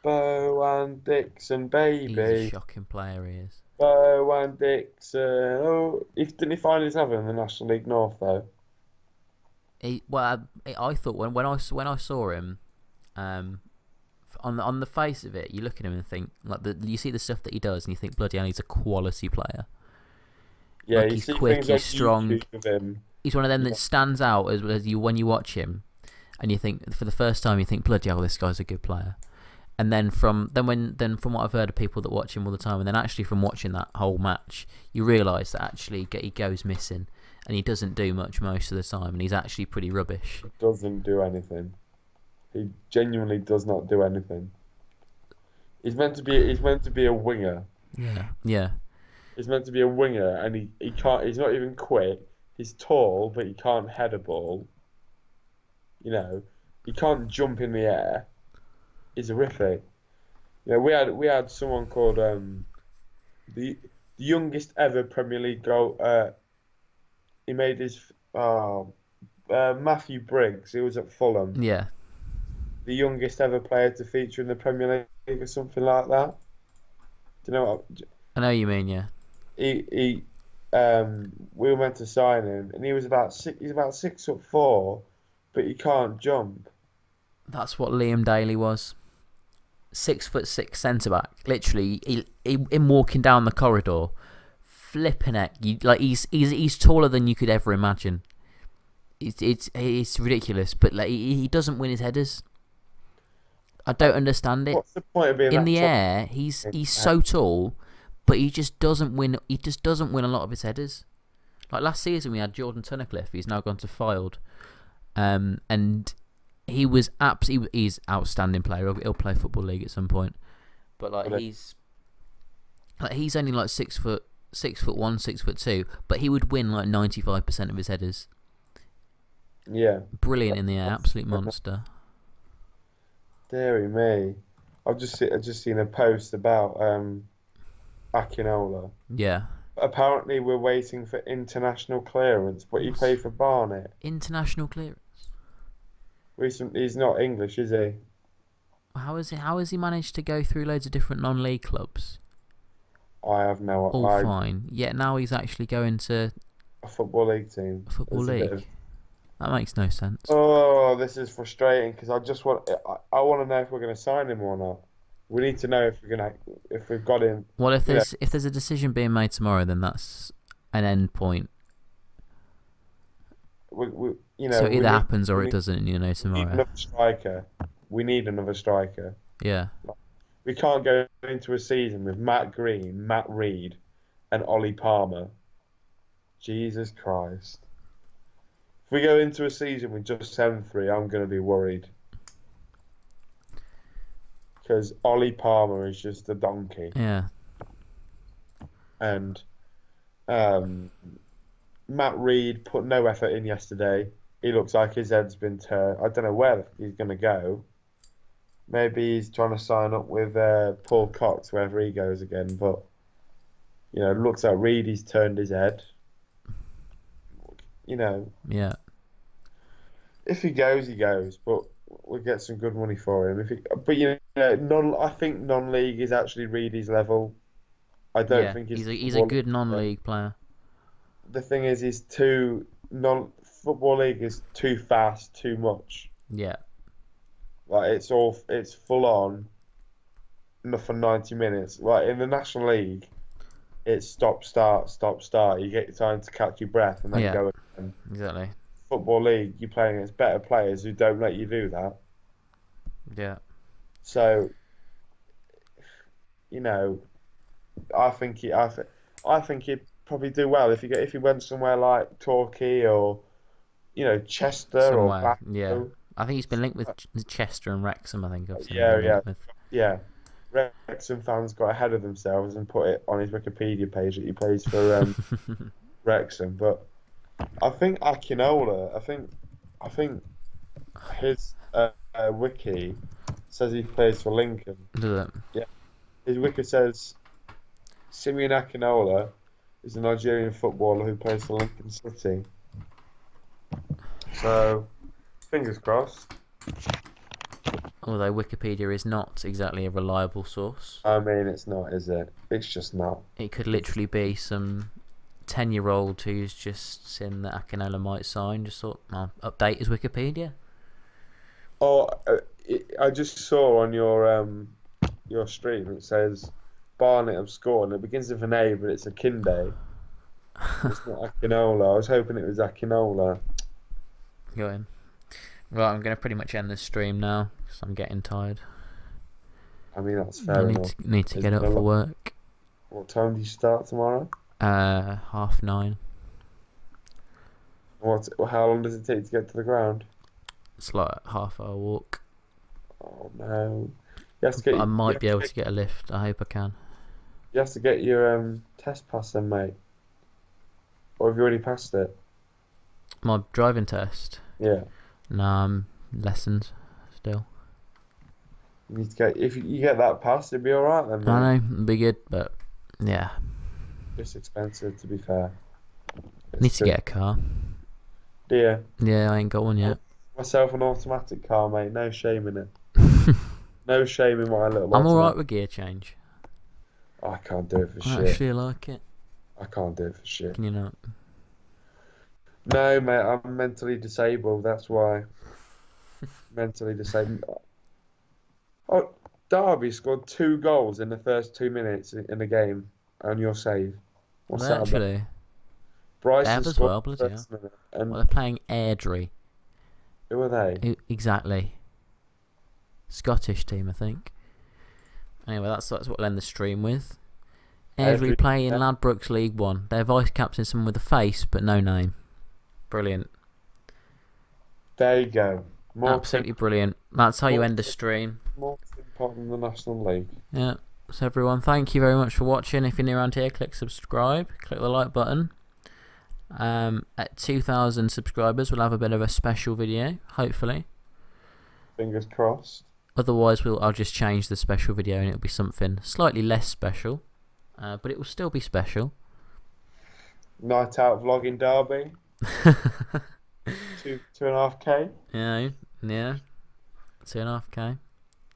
Bowen Dixon, He's a baby. shocking player, he is. Bowen Dixon. Oh, didn't he find his heaven in the National League North though? I thought when I saw him, on the face of it, you look at him and think like you see the stuff that he does, and you think bloody hell, he's a quality player. Yeah, Like you he's see quick, things on he's strong. YouTube of him. He's one of them Yeah, that stands out as you when you watch him, and you think for the first time you think bloody hell, this guy's a good player. And then from what I've heard of people that watch him all the time, and then actually from watching that whole match, you realise that actually he goes missing, and he doesn't do much most of the time, and he's actually pretty rubbish. he doesn't do anything. He genuinely does not do anything. He's meant to be a winger. Yeah, yeah. He's meant to be a winger, and he can't. He's not even quick. He's tall, but he can't head a ball. You know, he can't jump in the air. He's horrific. You know, we had someone called the youngest ever Premier League goal. He made his Matthew Briggs. He was at Fulham. Yeah, The youngest ever player to feature in the Premier League or something like that. Do you know what? I know what you mean. Yeah, He we were meant to sign him, and he was about six. He's about 6'4", but he can't jump. that's what Liam Daly was. 6'6" centre back. Literally, him walking down the corridor, flipping it. He's taller than you could ever imagine. It's ridiculous, but like he doesn't win his headers. I don't understand it. What's the point of being In that the tall? air, he's so tall, but he just doesn't win. He just doesn't win a lot of his headers. Like last season, we had Jordan Tunnicliffe. He's now gone to Fylde, and he's outstanding player. He'll play Football League at some point, but he's only like 6'1", 6'2", but he would win like 95% of his headers. Yeah. Brilliant in the air, absolute monster. Deary me. I've just seen a post about Akinola. Yeah, Apparently, we're waiting for international clearance, but he played for Barnet. international clearance. Recently, he's not English, is he? How has he managed to go through loads of different non-league clubs? I have no. All I fine. Yet now he's actually going to A Football League team. a Football There's a bit League. of- That makes no sense. Oh, this is frustrating because I want to know if we're going to sign him or not. We need to know if we've got him. Well, if You know, there's a decision being made tomorrow, then that's an end point. So it either happens or it doesn't. we need Tomorrow. another striker. We need another striker. Yeah, We can't go into a season with Matt Green, Matt Reed, and Ollie Palmer. Jesus Christ. If we go into a season with just 7-3, I'm going to be worried. Because Ollie Palmer is just a donkey. yeah, And Matt Reed put no effort in yesterday. He looks like his head's been turned. I don't know where he's going to go. Maybe he's trying to sign up with Paul Cox wherever he goes again. But, it looks like Reed, he's turned his head. yeah, If he goes, he goes. But we'll get some good money for him. I think non-league is actually Reedy's level. I don't yeah. think He's a good non-league player. The thing is, Football League is too fast, too much. Yeah, Like it's full on, enough for 90 minutes. Like in the National League, it's stop, start, stop, start. You get your time to catch your breath and then yeah, go again. exactly. Football League, you're playing against better players who don't let you do that. Yeah, So, I think he'd probably do well if he went somewhere like Torquay or Chester or somewhere. Yeah, Bath. I think he's been linked with Chester and Wrexham. I think I've seen Yeah, him yeah, linked with. yeah. Wrexham fans got ahead of themselves and put it on his Wikipedia page that he plays for Wrexham. But I think Akinola. I think his wiki says he plays for Lincoln. Does it? Yeah, his wiki says Simeon Akinola is a Nigerian footballer who plays for Lincoln City. So, fingers crossed. Although Wikipedia is not exactly a reliable source. I mean, it's not, is it? It's just not. It could literally be some 10-year-old who's just seen that Akinola might sign, just thought, I'll update his Wikipedia. Oh, I just saw on your stream, it says Barnet have scored, and it begins with an A, but it's a Kinde. It's not Akinola. I was hoping it was Akinola. Go in. Right, I'm going to pretty much end this stream now because I'm getting tired. I mean, that's fair enough. Need to get up for work. What time do you start tomorrow? 9:30. How long does it take to get to the ground? It's like a half-hour walk. Oh no! I might be able to get a lift. I hope I can. You have to get your test pass then, mate. Or have you already passed it? My driving test? Yeah. No, lessons still. You need to get, if you get that passed, it'll be alright then, mate. I know, it'll be good, but yeah. It's expensive, to be fair. Need to get a car. Do you? Yeah, I ain't got one yet. Myself an automatic car, mate. No shame in it. No shame in my little I'm alright with gear change. I can't do it for shit. I actually like it. I can't do it for shit. Can you not? No, mate, I'm mentally disabled, that's why. Mentally disabled. Oh, Derby scored 2 goals in the first 2 minutes in the game on your save. What's that about? Actually, Bryson as scored well, the bloody first hell. minute. And Well, they're playing Airdrie. who are they? Exactly. Scottish team, I think. Anyway, that's what we'll end the stream with. Airdrie play in Ladbrokes League 1. Their vice captain is someone with a face but no name. Brilliant. There you go. Absolutely brilliant. That's how you end the stream. More important than the National League. Yeah. So everyone, thank you very much for watching. If you're new around here, click subscribe. Click the like button. At 2,000 subscribers, we'll have a bit of a special video, hopefully. Fingers crossed. Otherwise, I'll just change the special video and it'll be something slightly less special. But it will still be special. Night out vlogging Derby. 2.5K. Yeah. 2.5K.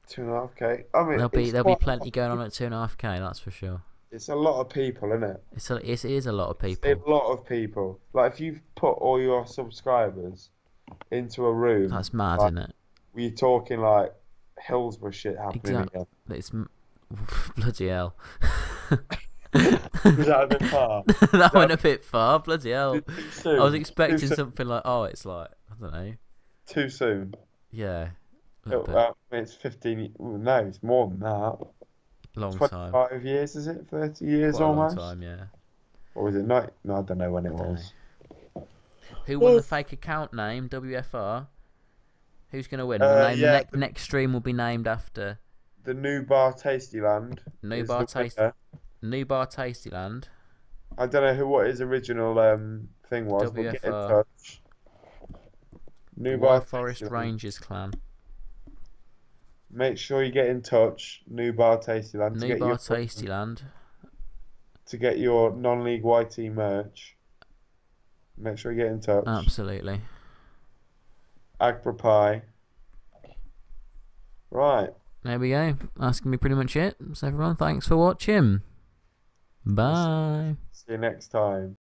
2.5K. I mean, there'll be plenty going on at 2.5K. That's for sure. It's a lot of people, isn't it? It is a lot of people. It's a lot of people. Like if you've put all your subscribers into a room, that's mad, like, isn't it? We're talking like Hillsborough shit happening again. It's bloody hell. Was that a bit far? That went a bit far. Bloody hell. Soon. I was expecting something like, it's like, I don't know. Too soon. Yeah. It's 15. No, it's more than that. Long 25 time. years, is it? 30 years Quite almost? a long time, yeah. Or was it not? No, I don't know when it was. Who won the fake account name, WFR? Who's going to win? The next stream will be named after... The New Bar Tastyland. New Bar Tastyland. I don't know what his original thing was, but get in touch. New Bar Forest Rangers clan. Make sure you get in touch, New Bar Tastyland. New Bar Tastyland. To get your non-league YT merch. Make sure you get in touch. Absolutely. Agra Pie. Right. There we go. That's going to be pretty much it. So everyone, thanks for watching. Bye. See you next time.